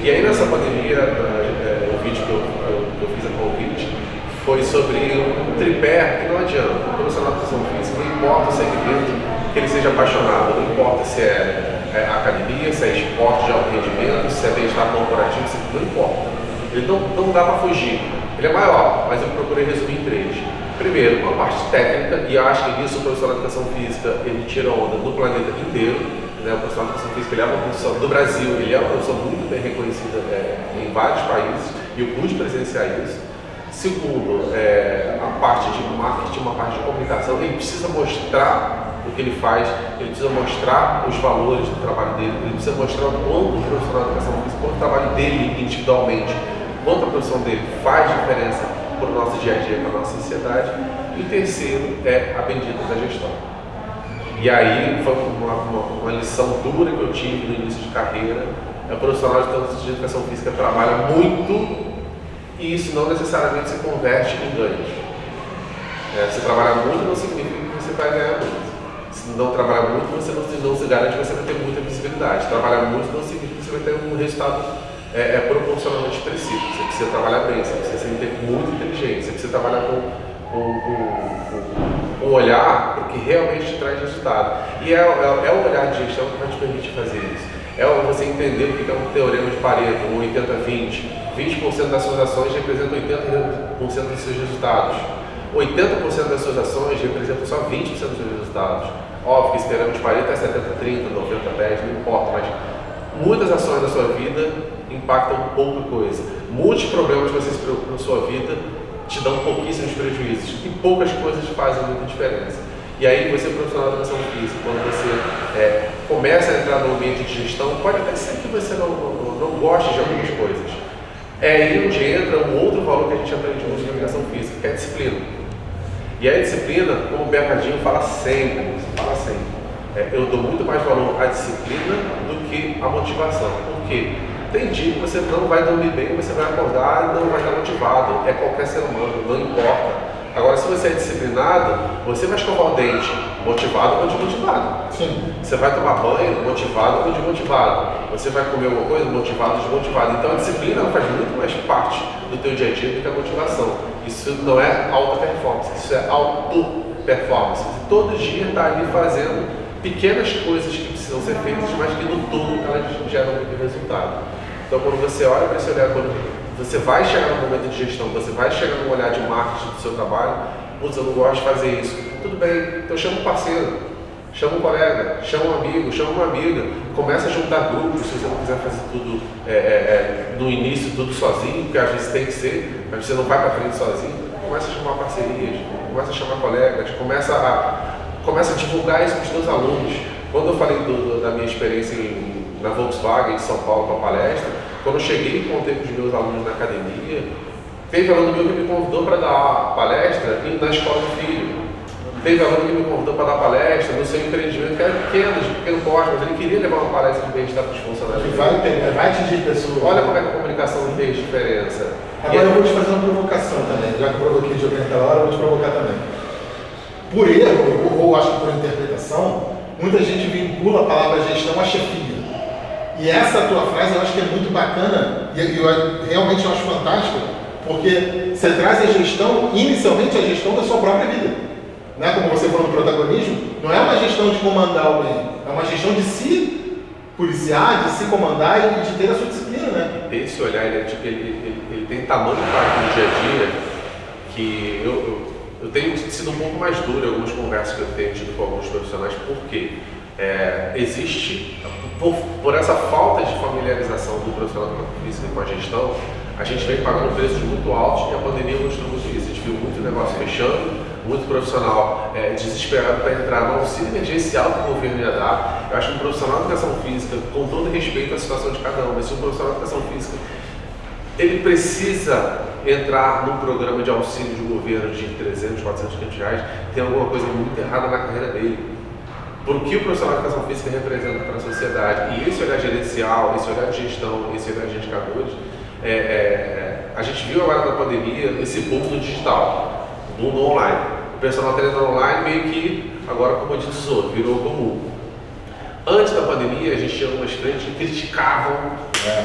E aí nessa pandemia, o vídeo que eu fiz a convite, foi sobre um tripé que não adianta. O profissional de educação física, não importa o segmento que ele seja apaixonado, não importa se é academia, se é esporte de alto rendimento, se é bem-estar corporativo, não importa. Ele não dá para fugir. Ele é maior, mas eu procurei resumir em 3. Primeiro, uma parte técnica, e eu acho que nisso o profissional de educação física ele tira onda no planeta inteiro. Né? O profissional de educação física ele é uma profissão do Brasil, ele é uma profissão muito bem reconhecida em vários países, e eu pude presenciar isso. Segundo, a parte de marketing, uma parte de comunicação, ele precisa mostrar o que ele faz, ele precisa mostrar os valores do trabalho dele, ele precisa mostrar o quanto o profissional de educação física, quanto o trabalho dele individualmente, quanto a profissão dele faz diferença para o nosso dia a dia, para a nossa sociedade. E o terceiro é a bendita da gestão. E aí foi uma lição dura que eu tive no início de carreira. O profissional de educação física trabalha muito e isso não necessariamente se converte em ganhos. Você trabalhar muito não significa que você vai ganhar muito. Se não trabalhar muito, você não se garante que você vai ter muita visibilidade. Trabalhar muito não significa que você vai ter um resultado proporcionalmente expressivo. Você precisa trabalhar bem, você precisa ser muito inteligente, você precisa trabalhar com um olhar para o que realmente te traz resultado. E é o olhar de gestão que vai te permitir fazer isso. É você entender o que é um teorema de Pareto, um 80-20. 20% das suas ações representam 80% dos seus resultados. 80% das suas ações representam só 20% dos seus resultados. Óbvio que esse teorema de Pareto é 70-30, 90-10, não importa, mas muitas ações da sua vida impactam pouca coisa. Muitos problemas que você se preocupa na sua vida te dão pouquíssimos prejuízos e poucas coisas fazem muita diferença. E aí você, profissional da educação física, quando você começa a entrar no ambiente de gestão, pode até ser que você não goste de algumas coisas. É aí onde entra um outro valor que a gente aprende muito na educação física, que é a disciplina. E a disciplina, como o Bernardinho fala sempre, eu dou muito mais valor à disciplina do que à motivação. Por quê? Tem dia que você não vai dormir bem, você vai acordar e não vai estar motivado. É qualquer ser humano, não importa. Agora, se você é disciplinado, você vai escovar o dente motivado ou desmotivado. Sim. Você vai tomar banho motivado ou desmotivado. Você vai comer alguma coisa motivado ou desmotivado. Então, a disciplina faz muito mais parte do teu dia a dia do que a motivação. Isso não é alta performance, isso é auto-performance. Todo dia está ali fazendo pequenas coisas que precisam ser feitas, mas que no todo elas geram muito resultado. Então, quando você olha para esse olhar, quando você vai chegar no momento de gestão, você vai chegar no olhar de marketing do seu trabalho, putz, eu não gosto de fazer isso. Tudo bem, então chama um parceiro, chama um colega, chama um amigo, chama uma amiga, começa a juntar grupos, se você não quiser fazer tudo no início, tudo sozinho, porque às vezes tem que ser, mas você não vai para frente sozinho, começa a chamar parcerias, começa a chamar colegas, começa a divulgar isso para os seus alunos. Quando eu falei da minha experiência na Volkswagen de São Paulo com a palestra, quando eu cheguei e contei com os meus alunos na academia, teve aluno meu que me convidou para dar palestra na escola do filho. Teve aluno que me convidou para dar palestra no seu empreendimento, que era pequeno porte, mas ele queria levar uma palestra de bem-estar para os funcionários. Vai atingir pessoas. Olha como é que a comunicação fez diferença. Agora eu vou te fazer uma provocação também, já que eu provoquei de alguém naquela hora, eu vou te provocar também. Por erro, ou acho que por interpretação, muita gente vincula a palavra gestão à chefia. E essa tua frase eu acho que é muito bacana e eu realmente acho fantástica, porque você traz a gestão, inicialmente a gestão da sua própria vida. Né? Como você falou do protagonismo, não é uma gestão de comandar alguém, é uma gestão de se policiar, de se comandar e de ter a sua disciplina. Né? Esse olhar, ele tem tamanho impacto no dia a dia que eu tenho sido um pouco mais duro em algumas conversas que eu tenho tido com alguns profissionais, porque existe, por essa falta de familiarização do profissional da educação física com a gestão, a gente vem pagando preços muito altos e a pandemia mostrou muito isso. A gente viu muito negócio fechando, muito profissional desesperado para entrar no auxílio emergencial que o governo ia dar. Eu acho que um profissional de educação física, com todo respeito à situação de cada um, mas se um profissional de educação física ele precisa entrar num programa de auxílio do governo de 300, 400, 500 reais, tem alguma coisa muito errada na carreira dele. Por que o profissional de educação física representa para a sociedade? E esse olhar gerencial, esse olhar de gestão, esse olhar de indicadores, a gente viu agora na pandemia esse boom do digital, do mundo online. O personal trainer online meio que agora comoditizou, virou comum. Antes da pandemia, a gente tinha algumas frentes que criticavam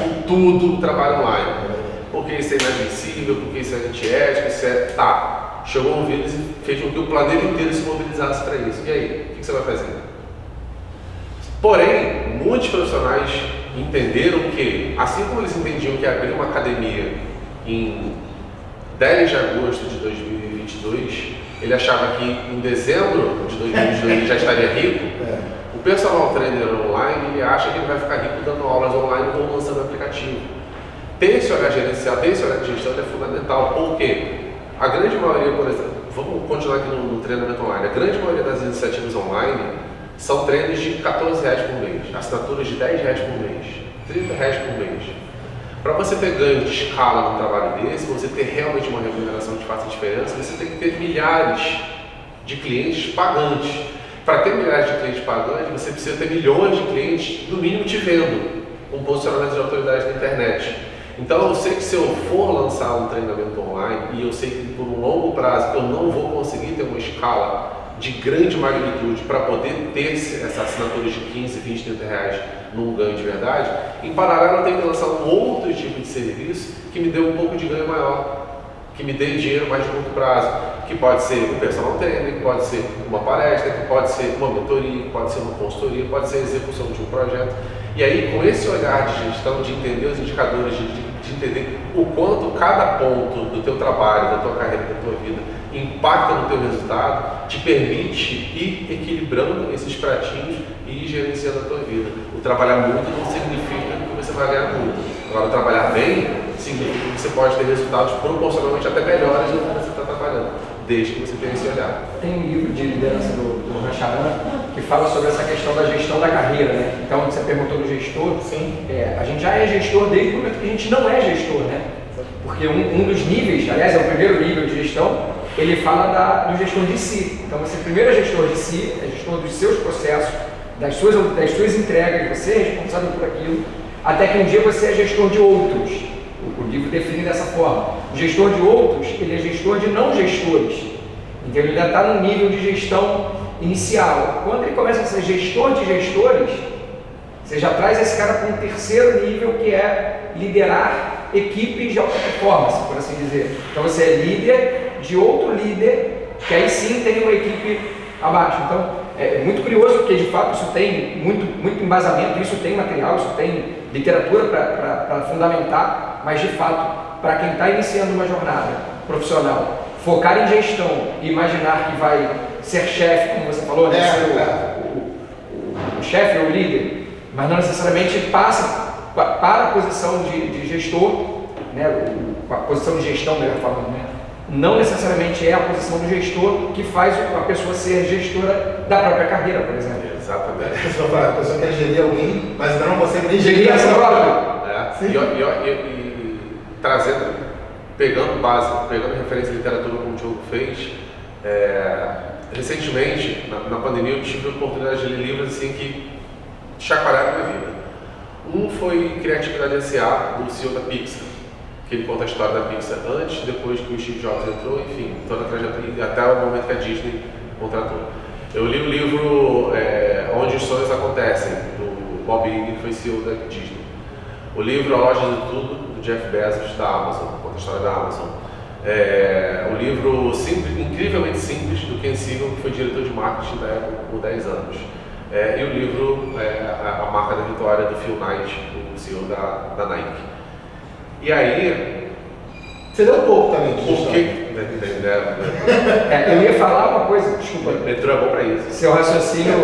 com tudo o trabalho online. Porque isso é inadmissível, porque isso é antiético, isso é... Tá, chegou um vírus e fez com que o planeta inteiro se mobilizasse para isso. E aí, o que você vai fazer? Porém, muitos profissionais entenderam que, assim como eles entendiam que abrir uma academia em 10 de agosto de 2022, ele achava que em dezembro de 2022 ele já estaria rico. O personal trainer online, ele acha que ele vai ficar rico dando aulas online ou lançando aplicativo. Ter esse olhar gerencial, ter esse olhar de gestão é fundamental. Por quê? A grande maioria, por exemplo, vamos continuar aqui no treinamento online, a grande maioria das iniciativas online são treinos de R$14 por mês, assinaturas de R$10 por mês, R$30 por mês. Para você ter ganho de escala no trabalho desse, você ter realmente uma remuneração que faça diferença, você tem que ter milhares de clientes pagantes. Para ter milhares de clientes pagantes, você precisa ter milhões de clientes, no mínimo, te vendo, com posicionamento de autoridade na internet. Então eu sei que se eu for lançar um treinamento online e eu sei que por um longo prazo eu não vou conseguir ter uma escala de grande magnitude para poder ter essa assinatura de 15, 20, 30 reais num ganho de verdade, em paralelo eu tenho que lançar um outro tipo de serviço que me dê um pouco de ganho maior, que me dê dinheiro mais de curto prazo, que pode ser um personal trainer, que pode ser uma palestra, que pode ser uma mentoria, que pode ser uma consultoria, pode ser a execução de um projeto. E aí, com esse olhar de gestão, de entender os indicadores, de entender o quanto cada ponto do teu trabalho, da tua carreira, da tua vida impacta no teu resultado, te permite ir equilibrando esses pratinhos e ir gerenciando a tua vida. O trabalhar muito não significa que você vai ganhar muito. Agora, o trabalhar bem significa que você pode ter resultados proporcionalmente até melhores do que você está trabalhando, desde que você tenha esse olhar. Tem um livro de liderança do Rancharan que fala sobre essa questão da gestão da carreira, né? Então, você perguntou do gestor. Sim. A gente já é gestor desde o momento que a gente não é gestor, né? Porque um dos níveis, aliás, é o primeiro nível de gestão, ele fala do gestor de si. Então, você primeiro é gestor de si, é gestor dos seus processos, das suas entregas, você é responsável por aquilo, até que um dia você é gestor de outros. O livro define dessa forma. O gestor de outros, ele é gestor de não gestores. Então, ele ainda está no nível de gestão inicial. Quando ele começa a ser gestor de gestores, você já traz esse cara para um terceiro nível, que é liderar equipes de alta performance, por assim dizer. Então, você é líder de outro líder, que aí sim tem uma equipe abaixo. Então, é muito curioso, porque de fato isso tem muito embasamento, isso tem material, isso tem literatura para fundamentar, mas de fato, para quem está iniciando uma jornada profissional, focar em gestão e imaginar que vai ser chefe, como você falou, né? Ser o chefe ou o líder, mas não necessariamente passa para a posição de gestor, né? A posição de gestão, melhor falando, né? Não necessariamente é a posição do gestor que faz a pessoa ser gestora da própria carreira, por exemplo. Exatamente. A pessoa quer gerir alguém, mas ainda não consegue nem gerir Gerir essa essa própria. E trazendo, pegando referência à literatura como o Diogo fez, recentemente, na pandemia, eu tive a oportunidade de ler livros assim que chacoalharam a minha vida. Um foi Criatividade S.A., do CEO da Pixar, que ele conta a história da Pixar antes, depois que o Steve Jobs entrou, enfim, toda a trajetória, até o momento que a Disney contratou. Eu li o livro Onde os Sonhos Acontecem, do Bob Iger, que foi CEO da Disney. O livro A Loja de Tudo, do Jeff Bezos, da Amazon, conta a história da Amazon. O livro incrivelmente simples, do Ken Siegel, que foi diretor de marketing da Apple por 10 anos. E o livro A Marca da Vitória, do Phil Knight, o CEO da Nike. E aí... Você deu um pouco também de gestão. Eu ia falar uma coisa, desculpa. Metrô é bom para isso. Seu raciocínio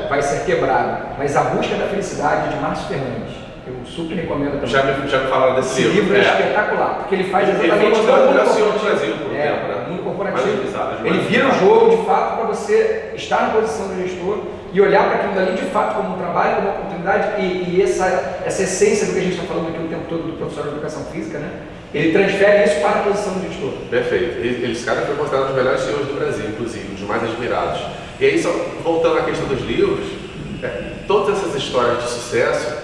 vai ser quebrado, mas A Busca da Felicidade, de Márcio Fernandes, eu super recomendo também. Já me falaram desse Esse livro é espetacular, porque ele faz exatamente o CEO do Brasil por um tempo, né? Mundo corporativo. Ele vira o jogo de fato para você estar na posição do gestor e olhar para aquilo ali de fato como um trabalho, como uma oportunidade e essa essência do que a gente está falando aqui o tempo todo do profissional de educação física, né? Ele transfere isso para a posição do gestor. Perfeito. Esse cara foi considerado um dos melhores CEOs do Brasil, inclusive, um dos mais admirados. E aí, só voltando à questão dos livros, todas essas histórias de sucesso,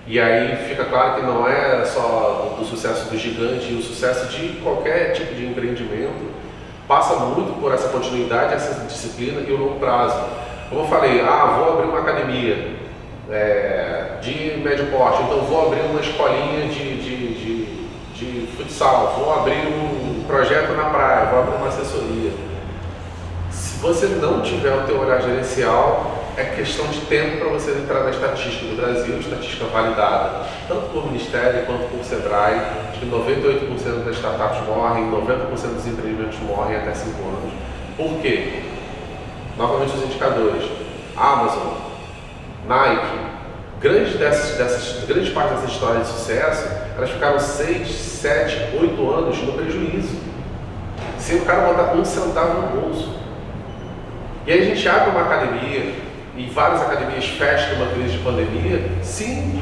e aí fica claro que não é só do sucesso do gigante, o sucesso de qualquer tipo de empreendimento passa muito por essa continuidade, essa disciplina e o longo prazo. Como eu falei, vou abrir uma academia de médio porte, então vou abrir uma escolinha de futsal, vou abrir um projeto na praia, vou abrir uma assessoria. Se você não tiver o teu olhar gerencial, é questão de tempo para você entrar na estatística do Brasil, estatística validada, tanto por Ministério quanto por Sebrae, de que 98% das startups morrem, 90% dos empreendimentos morrem até 5 anos. Por quê? Novamente os indicadores. Amazon, Nike, grande parte dessas histórias de sucesso, elas ficaram 6, 7, 8 anos no prejuízo, sem o cara botar um centavo no bolso. E aí a gente abre uma academia, e várias academias fecham numa crise de pandemia, sim,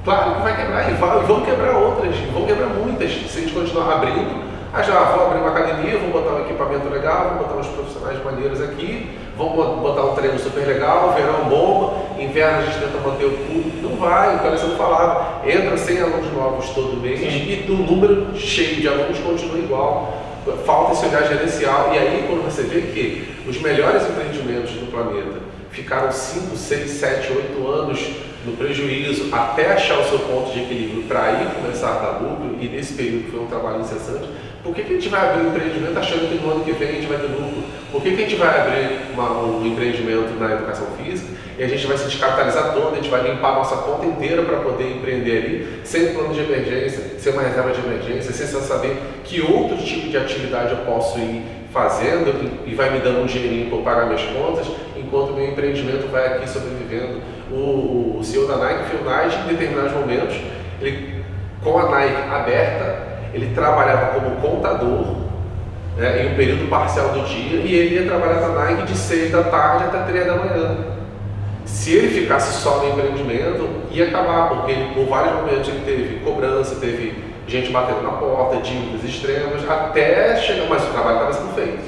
claro que vai quebrar, e vão quebrar outras, vão quebrar muitas, se a gente continuar abrindo já vou abrir uma academia, vou botar um equipamento legal, vou botar uns profissionais maneiros aqui, vamos botar um treino super legal, verão bomba, inverno a gente tenta manter o público. Não vai, o que o Alessandro falava, entra 100 alunos novos todo mês e o número cheio de alunos continua igual. Falta esse olhar gerencial. E aí, quando você vê que os melhores empreendimentos do planeta ficaram 5, 6, 7, 8 anos no prejuízo até achar o seu ponto de equilíbrio para aí começar a dar lucro, e nesse período foi um trabalho incessante, por que a gente vai abrir um empreendimento achando que no ano que vem a gente vai ter lucro? Por que a gente vai abrir um empreendimento na educação física e a gente vai se descapitalizar todo, a gente vai limpar a nossa conta inteira para poder empreender ali, sem plano de emergência, sem uma reserva de emergência, sem saber que outro tipo de atividade eu posso ir fazendo e vai me dando um dinheirinho para eu pagar minhas contas, enquanto o meu empreendimento vai aqui sobrevivendo. O CEO da Nike, Phil Knight, em determinados momentos, ele, com a Nike aberta, ele trabalhava como contador, né, em um período parcial do dia, e ele ia trabalhar na Nike de 6 da tarde até 3 da manhã. Se ele ficasse só no empreendimento, ia acabar, porque ele, por vários momentos ele teve cobrança, teve gente batendo na porta, dívidas extremas, até chegar, mas o trabalho estava sendo feito.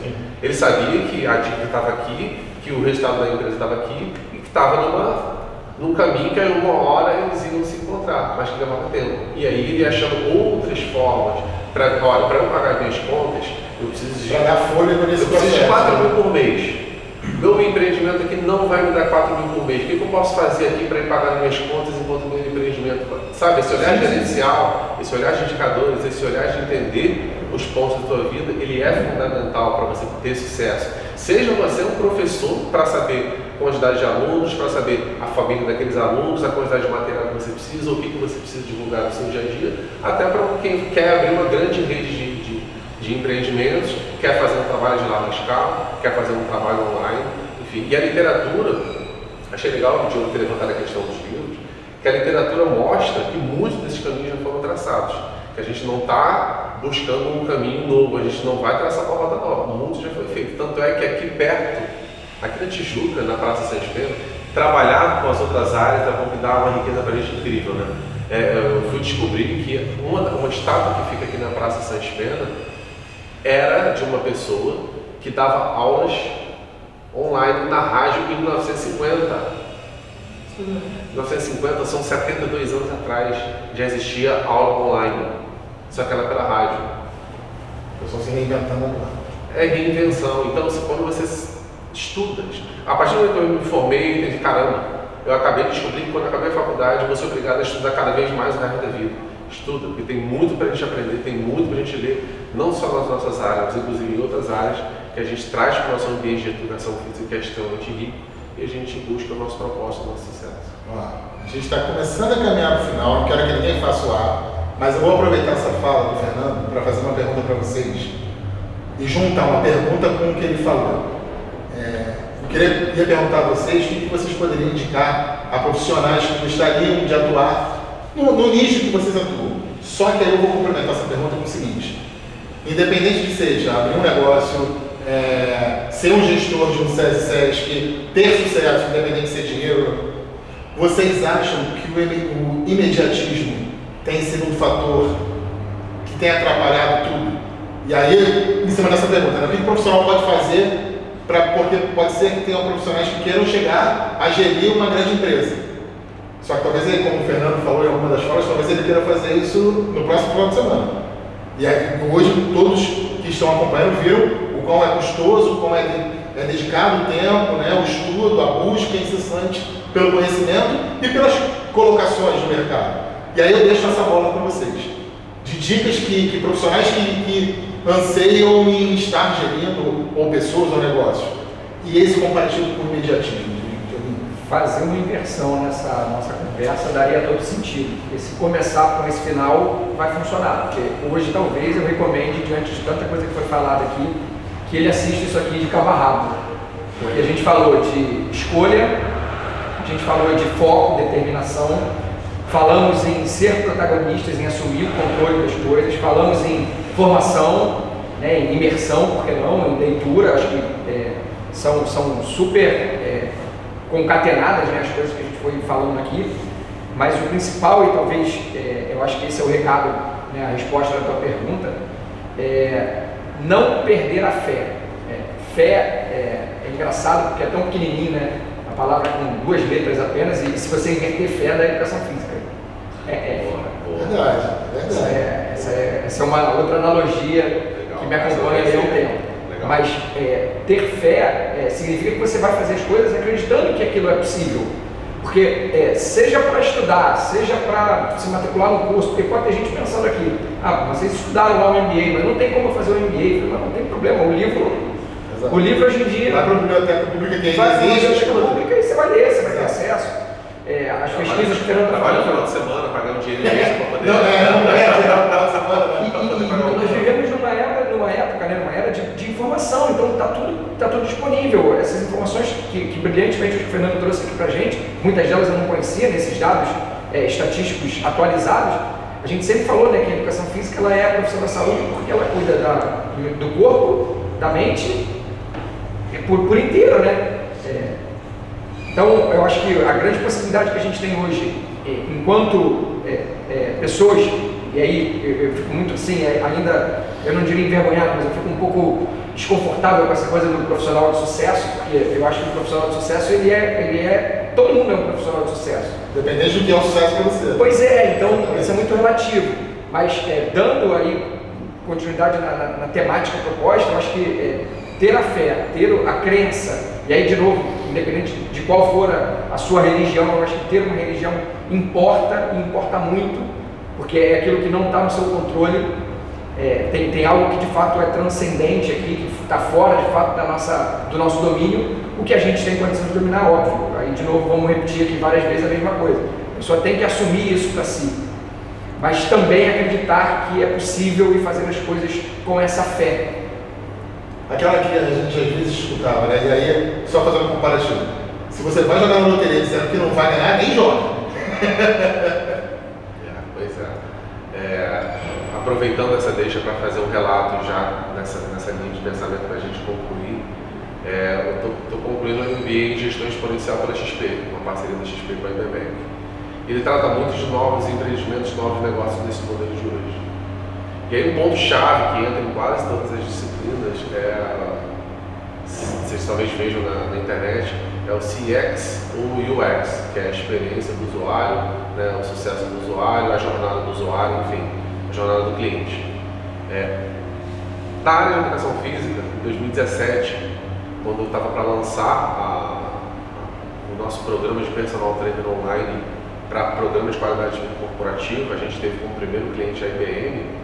Ele sabia que a dívida estava aqui, que o resultado da empresa estava aqui, e que estava num caminho que em uma hora eles iam se encontrar, mas que levava tempo. E aí ele ia achando outras formas para eu pagar minhas contas, eu preciso de... Para dar fôlego nesse processo. Eu preciso de 4 mil por mês. Meu empreendimento aqui não vai me dar 4 mil por mês. O que eu posso fazer aqui para ir pagar minhas contas enquanto o meu empreendimento... Sabe, esse olhar gerencial, esse olhar de indicadores, esse olhar de entender os pontos da tua vida, ele é fundamental para você ter sucesso. Seja você um professor para saber a quantidade de alunos, para saber a família daqueles alunos, a quantidade de material que você precisa, o que você precisa divulgar no seu dia a dia, até para quem quer abrir uma grande rede de empreendimentos, quer fazer um trabalho de larga escala, quer fazer um trabalho online, enfim. E a literatura, achei legal o Diogo ter levantado a questão dos livros, que a literatura mostra que muitos desses caminhos já foram traçados, que a gente não está buscando um caminho novo, a gente não vai traçar uma rota nova, muito já foi feito. Tanto é que aqui perto, aqui na Tijuca, na Praça Santos Pena, trabalhar com as outras áreas dá uma riqueza para a gente incrível, né? Eu fui descobrir que uma estátua que fica aqui na Praça Santos Pena era de uma pessoa que dava aulas online na rádio em 1950. 1950 são 72 anos atrás, já existia aula online, só que ela pela rádio. O pessoal se reinventando agora. É reinvenção. Então, quando você estuda, a partir do momento que eu me formei, eu entendi, caramba, eu acabei de descobrir que quando eu acabei a faculdade, eu vou ser obrigado a estudar cada vez mais o resto da vida. Estuda, porque tem muito para a gente aprender, tem muito para a gente ler, não só nas nossas áreas, mas inclusive em outras áreas, que a gente traz para o nosso ambiente de educação física, que é extremamente rico, e a gente busca o nosso propósito, o nosso sucesso. A gente está começando a caminhar para o final, não quero que ninguém faça o ar, mas eu vou aproveitar essa fala do Fernando para fazer uma pergunta para vocês e juntar uma pergunta com o que ele falou. Eu ia perguntar a vocês o que vocês poderiam indicar a profissionais que gostariam de atuar no nicho que vocês atuam. Só que aí eu vou complementar essa pergunta com o seguinte: independente de seja abrir um negócio, ser um gestor de um SESC, ter sucesso, independente de ser dinheiro, vocês acham que o imediatismo tem sido um fator que tem atrapalhado tudo? E aí, em cima dessa pergunta, o que o profissional pode fazer porque pode ser que tenham profissionais que queiram chegar a gerir uma grande empresa. Só que talvez ele, como o Fernando falou em alguma das falas, talvez ele queira fazer isso no próximo final de semana. E aí, hoje todos que estão acompanhando viram o quão é custoso, o quão é dedicado o tempo, né, o estudo, a busca incessante pelo conhecimento e pelas colocações no mercado. E aí eu deixo essa bola para vocês. De dicas que profissionais que anseiam em estar gerindo ou pessoas ou negócios. E esse comparativo com o imediatismo. Fazer uma inversão nessa nossa conversa daria todo sentido. Porque se começar com esse final, vai funcionar. Porque hoje talvez eu recomende, diante de tanta coisa que foi falada aqui, que ele assista isso aqui de cabo a rabo. Porque a gente falou de escolha, a gente falou de foco, determinação, falamos em ser protagonistas, em assumir o controle das coisas, falamos em formação, né, em imersão, por que não, em leitura, acho que são super concatenadas, né, as coisas que a gente foi falando aqui, mas o principal, e talvez eu acho que esse é o recado, né, a resposta da tua pergunta, não perder a fé. Fé é engraçado porque é tão pequenininho, né? A palavra com 2 letras apenas, e se você inverter fé da educação física. Verdade. Essa é uma outra analogia que me acompanha há um tempo. Mas ter fé significa que você vai fazer as coisas acreditando que aquilo é possível. Porque seja para estudar, seja para se matricular no curso, porque pode ter gente pensando aqui, vocês estudaram lá o MBA, mas não tem como fazer o MBA. Mas não tem problema, o livro hoje em dia... Vai para a biblioteca pública que vai ainda existe. Vai para a biblioteca pública e você vai ler, você vai ter acesso. As pesquisas que o Fernando está Trabalha no final falando... de semana, pagar um dinheiro mesmo para poder... Nós vivemos numa época, né, numa era de informação, então está tudo disponível. Essas informações que brilhantemente o Fernando trouxe aqui para a gente, muitas delas eu não conhecia, nesses dados estatísticos atualizados. A gente sempre falou, né, que a educação física ela é a profissão da saúde porque ela cuida do corpo, da mente, por inteiro, né? Então, eu acho que a grande possibilidade que a gente tem hoje, enquanto pessoas, e aí eu fico muito assim, ainda, eu não diria envergonhado, mas eu fico um pouco desconfortável com essa coisa do profissional de sucesso, porque eu acho que o profissional de sucesso, todo mundo é um profissional de sucesso. Dependendo do que é o sucesso para você. Pois é, então isso é muito relativo, mas dando aí continuidade na temática proposta, eu acho que ter a fé, ter a crença, e aí de novo, independente de qual for a sua religião, eu acho que ter uma religião importa muito, porque é aquilo que não está no seu controle, tem algo que de fato é transcendente aqui, que está fora de fato do nosso domínio, o que a gente tem condição de dominar, óbvio. Aí de novo vamos repetir aqui várias vezes a mesma coisa, a pessoa tem que assumir isso para si, mas também acreditar que é possível e fazer as coisas com essa fé. Aquela que a gente às vezes escutava, né? E aí, só fazer um comparativo. Se você vai jogar na loteria dizendo que não vai ganhar, nem joga. Pois é. Aproveitando essa deixa para fazer um relato já nessa linha de pensamento para a gente concluir, eu estou concluindo um MBA em Gestão Exponencial pela XP, uma parceria da XP com a IBM. Ele trata muito de novos empreendimentos, novos negócios nesse modelo de hoje. E aí um ponto-chave que entra em quase todas as disciplinas, vocês talvez vejam na internet, é o CX ou UX, que é a experiência do usuário, né, o sucesso do usuário, a jornada do usuário, enfim, a jornada do cliente. Na área de educação física, em 2017, quando eu estava para lançar o nosso programa de personal trainer online para programa de qualidade de vida corporativa, a gente teve como primeiro cliente a IBM.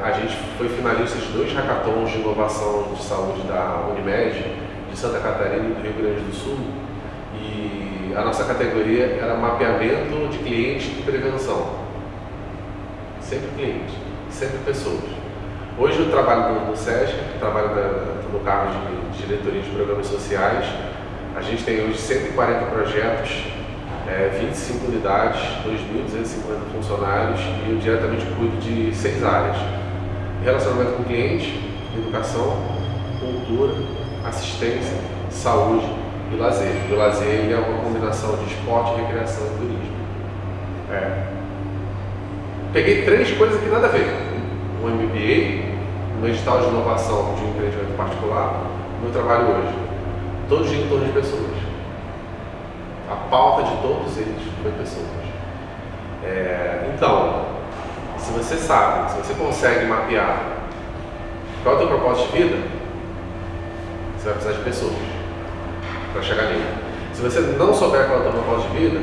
A gente foi finalista de 2 hackathons de inovação de saúde da Unimed, de Santa Catarina e do Rio Grande do Sul. E a nossa categoria era mapeamento de clientes e prevenção. Sempre cliente, sempre pessoas. Hoje eu trabalho no SESC, trabalho no cargo de diretoria de programas sociais. A gente tem hoje 140 projetos, 25 unidades, 2.250 funcionários e eu diretamente cuido de 6 áreas: relacionamento com o cliente, educação, cultura, assistência, saúde e lazer. E o lazer ele é uma combinação de esporte, recreação e turismo. Peguei 3 coisas que nada a ver: um MBA, um edital de inovação de um empreendimento particular, meu trabalho hoje, todos em torno de pessoas. A pauta de todos eles foi pessoas. Então, se você sabe, se você consegue mapear qual é o teu propósito de vida, você vai precisar de pessoas para chegar nele. Se você não souber qual é o teu propósito de vida,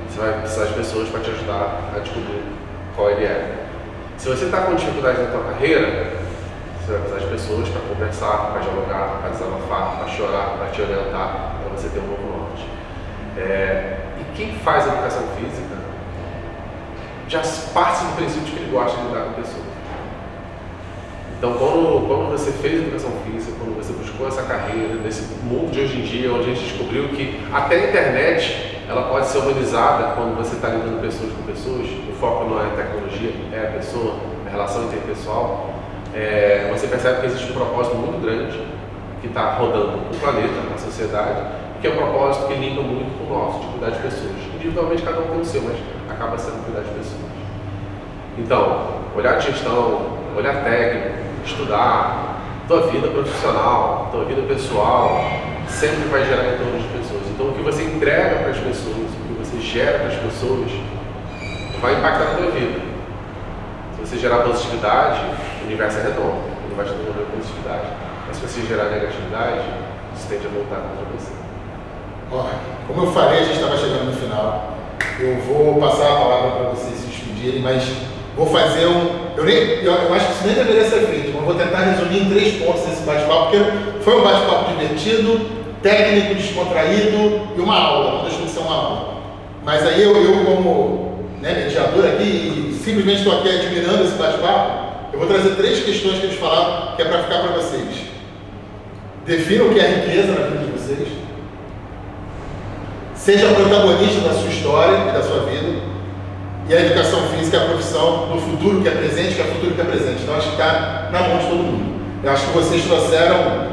você vai precisar de pessoas para te ajudar a descobrir qual ele é. Se você está com dificuldade na tua carreira, você vai precisar de pessoas para conversar, para dialogar, para desabafar, para chorar, para te orientar, para você ter um novo norte. E quem faz educação física já parte do princípio de que ele gosta de lidar com pessoas. Então, quando você fez educação física, quando você buscou essa carreira, nesse mundo de hoje em dia, onde a gente descobriu que até a internet ela pode ser humanizada quando você está lidando pessoas com pessoas, o foco não é a tecnologia, é a pessoa, a relação interpessoal, você percebe que existe um propósito muito grande que está rodando o planeta, a sociedade, que é um propósito que linka muito com o nosso, de cuidar de pessoas. Individualmente cada um tem o seu, mas acaba sendo cuidar de pessoas. Então, olhar de gestão, olhar técnico, estudar, tua vida profissional, tua vida pessoal, sempre vai gerar em torno de pessoas. Então o que você entrega para as pessoas, o que você gera para as pessoas, vai impactar na tua vida. Se você gerar positividade, o universo é redondo, ele vai te devolver positividade. Mas se você gerar negatividade, isso tende a voltar contra você. Ó, como eu falei, a gente estava chegando no final. Eu vou passar a palavra para vocês se despedirem, mas vou fazer eu acho que isso nem deveria ser feito, mas vou tentar resumir em 3 pontos esse bate-papo, porque foi um bate-papo divertido, técnico, descontraído e uma aula, não deixa de ser uma aula. Mas aí eu como mediador aqui, e simplesmente estou aqui admirando esse bate-papo, eu vou trazer 3 questões que eles falaram, que é para ficar para vocês. Defina o que é riqueza na vida de vocês. Seja protagonista da sua história e da sua vida. E a educação física é a profissão do futuro que é presente, que é o futuro que é presente. Então acho que está na mão de todo mundo. Eu acho que vocês trouxeram.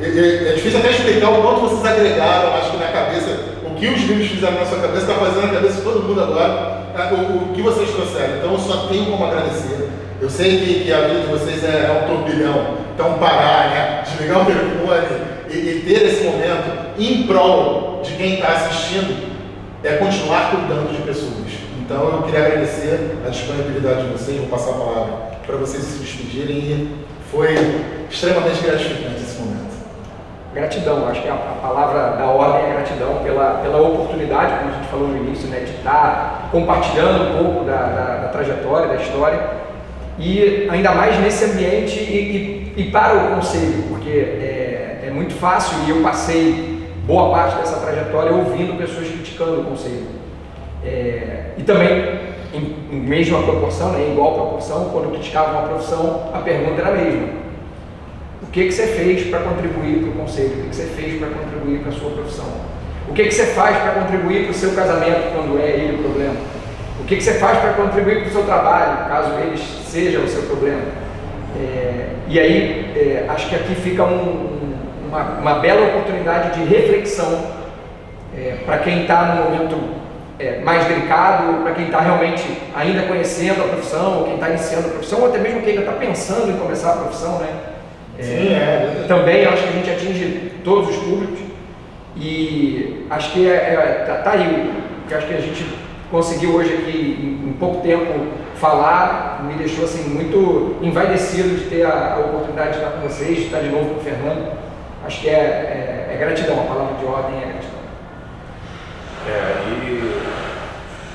É difícil até explicar o quanto vocês agregaram, acho que na cabeça, o que os livros fizeram na sua cabeça, está fazendo na cabeça de todo mundo agora, o que vocês trouxeram. Então eu só tenho como agradecer. Eu sei que a vida de vocês é um turbilhão. Então parar, desligar o telefone e ter esse momento em prol de quem está assistindo é continuar cuidando de pessoas. Então eu queria agradecer a disponibilidade de vocês, vou passar a palavra para vocês se despedirem e foi extremamente gratificante esse momento. Gratidão, acho que a palavra da ordem é gratidão pela oportunidade, como a gente falou no início, de estar compartilhando um pouco da trajetória, da história, e ainda mais nesse ambiente e para o conselho, porque é muito fácil, e eu passei boa parte dessa trajetória ouvindo pessoas criticando o conselho. E também, em mesma proporção, em igual proporção, quando criticavam a profissão, a pergunta era a mesma. O que você fez para contribuir para o conselho? O que você fez para contribuir para a sua profissão? O que você faz para contribuir para o seu casamento, quando é ele o problema? O que você faz para contribuir para o seu trabalho, caso ele seja o seu problema? E aí, acho que aqui fica uma bela oportunidade de reflexão para quem está no momento mais delicado, para quem está realmente ainda conhecendo a profissão, ou quem está iniciando a profissão, ou até mesmo quem ainda está pensando em começar a profissão, né? Também acho que a gente atinge todos os públicos e acho que tá aí, que acho que a gente conseguiu hoje aqui em pouco tempo falar, me deixou assim muito envaidecido de ter a oportunidade de estar com vocês, de estar de novo com o Fernando. Acho que é gratidão, a palavra de ordem é gratidão. E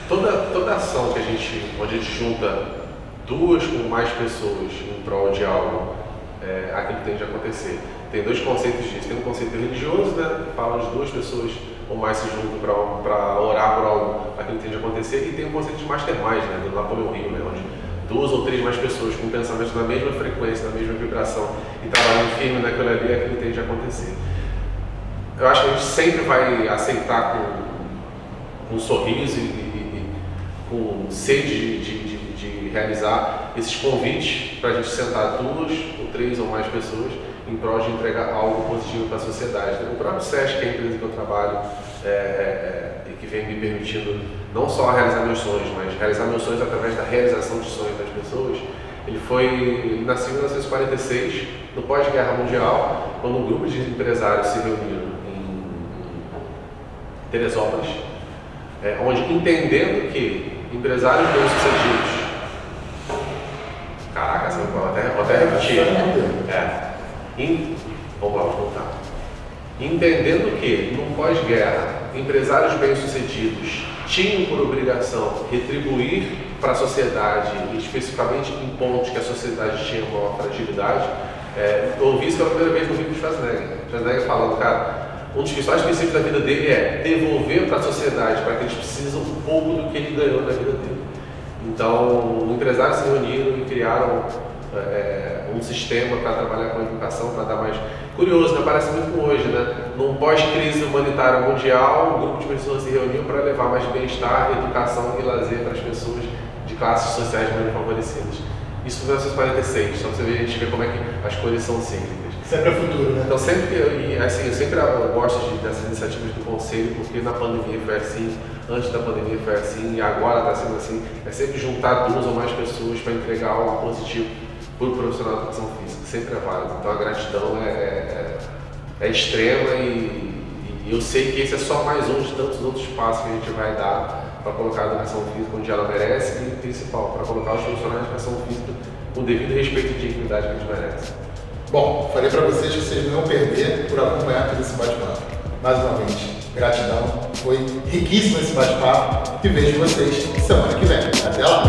toda ação que onde a gente junta 2 ou mais pessoas em prol de algo, aquilo tende a acontecer. Tem 2 conceitos disso. Tem um conceito religioso, que fala de 2 pessoas ou mais se juntam para orar por algo, aquilo tende a acontecer. E tem um conceito de mastermind, do Napoleão Hill, onde 2 ou 3 mais pessoas com pensamentos na mesma frequência, na mesma vibração e trabalhando firme naquilo ali, aquilo tende a acontecer. Eu acho que a gente sempre vai aceitar com um sorriso e com sede de realizar esses convites para a gente sentar 2 ou 3 ou mais pessoas em prol de entregar algo positivo para a sociedade. O próprio SESC, que é a empresa que eu trabalho e que vem me permitindo não só realizar meus sonhos, mas realizar meus sonhos através da realização de sonhos das pessoas, ele nasceu em 1946, no pós-guerra mundial, quando um grupo de empresários se reuniram em Teresópolis, onde, entendendo que empresários bem-sucedidos, caraca, vou até repetir. Vamos lá, vamos voltar. Entendendo que, no pós-guerra, empresários bem-sucedidos tinham por obrigação retribuir para a sociedade, especificamente em pontos que a sociedade tinha uma fragilidade, eu ouvi isso pela primeira vez no vídeo de Schwarzenegger. Schwarzenegger falando, cara, um dos principais princípios da vida dele é devolver para a sociedade, para que eles precisam um pouco do que ele ganhou na vida dele. Então, os empresários se reuniram e criaram um sistema para trabalhar com a educação, para dar mais... Curioso, parece muito com hoje, Num pós-crise humanitária mundial, um grupo de pessoas se reuniu para levar mais bem-estar, educação e lazer para as pessoas de classes sociais menos favorecidas. Isso foi em 1946, só para você ver, a gente vê como é que as coisas são cíclicas. Sempre é futuro, né? Então, eu sempre gosto dessas iniciativas do Conselho, porque na pandemia foi assim, antes da pandemia foi assim, e agora está sendo assim. É sempre juntar 2 ou mais pessoas para entregar algo positivo por profissional de educação física, sempre é válido. Então a gratidão é extrema e eu sei que esse é só mais um de tantos outros passos que a gente vai dar para colocar a educação física onde ela merece e, principal, para colocar os profissionais de educação física com o devido respeito e dignidade que eles merecem. Bom, falei para vocês que vocês não iam perder por acompanhar todo esse bate-papo. Mais uma vez, gratidão. Foi riquíssimo esse bate-papo e vejo vocês semana que vem. Até lá!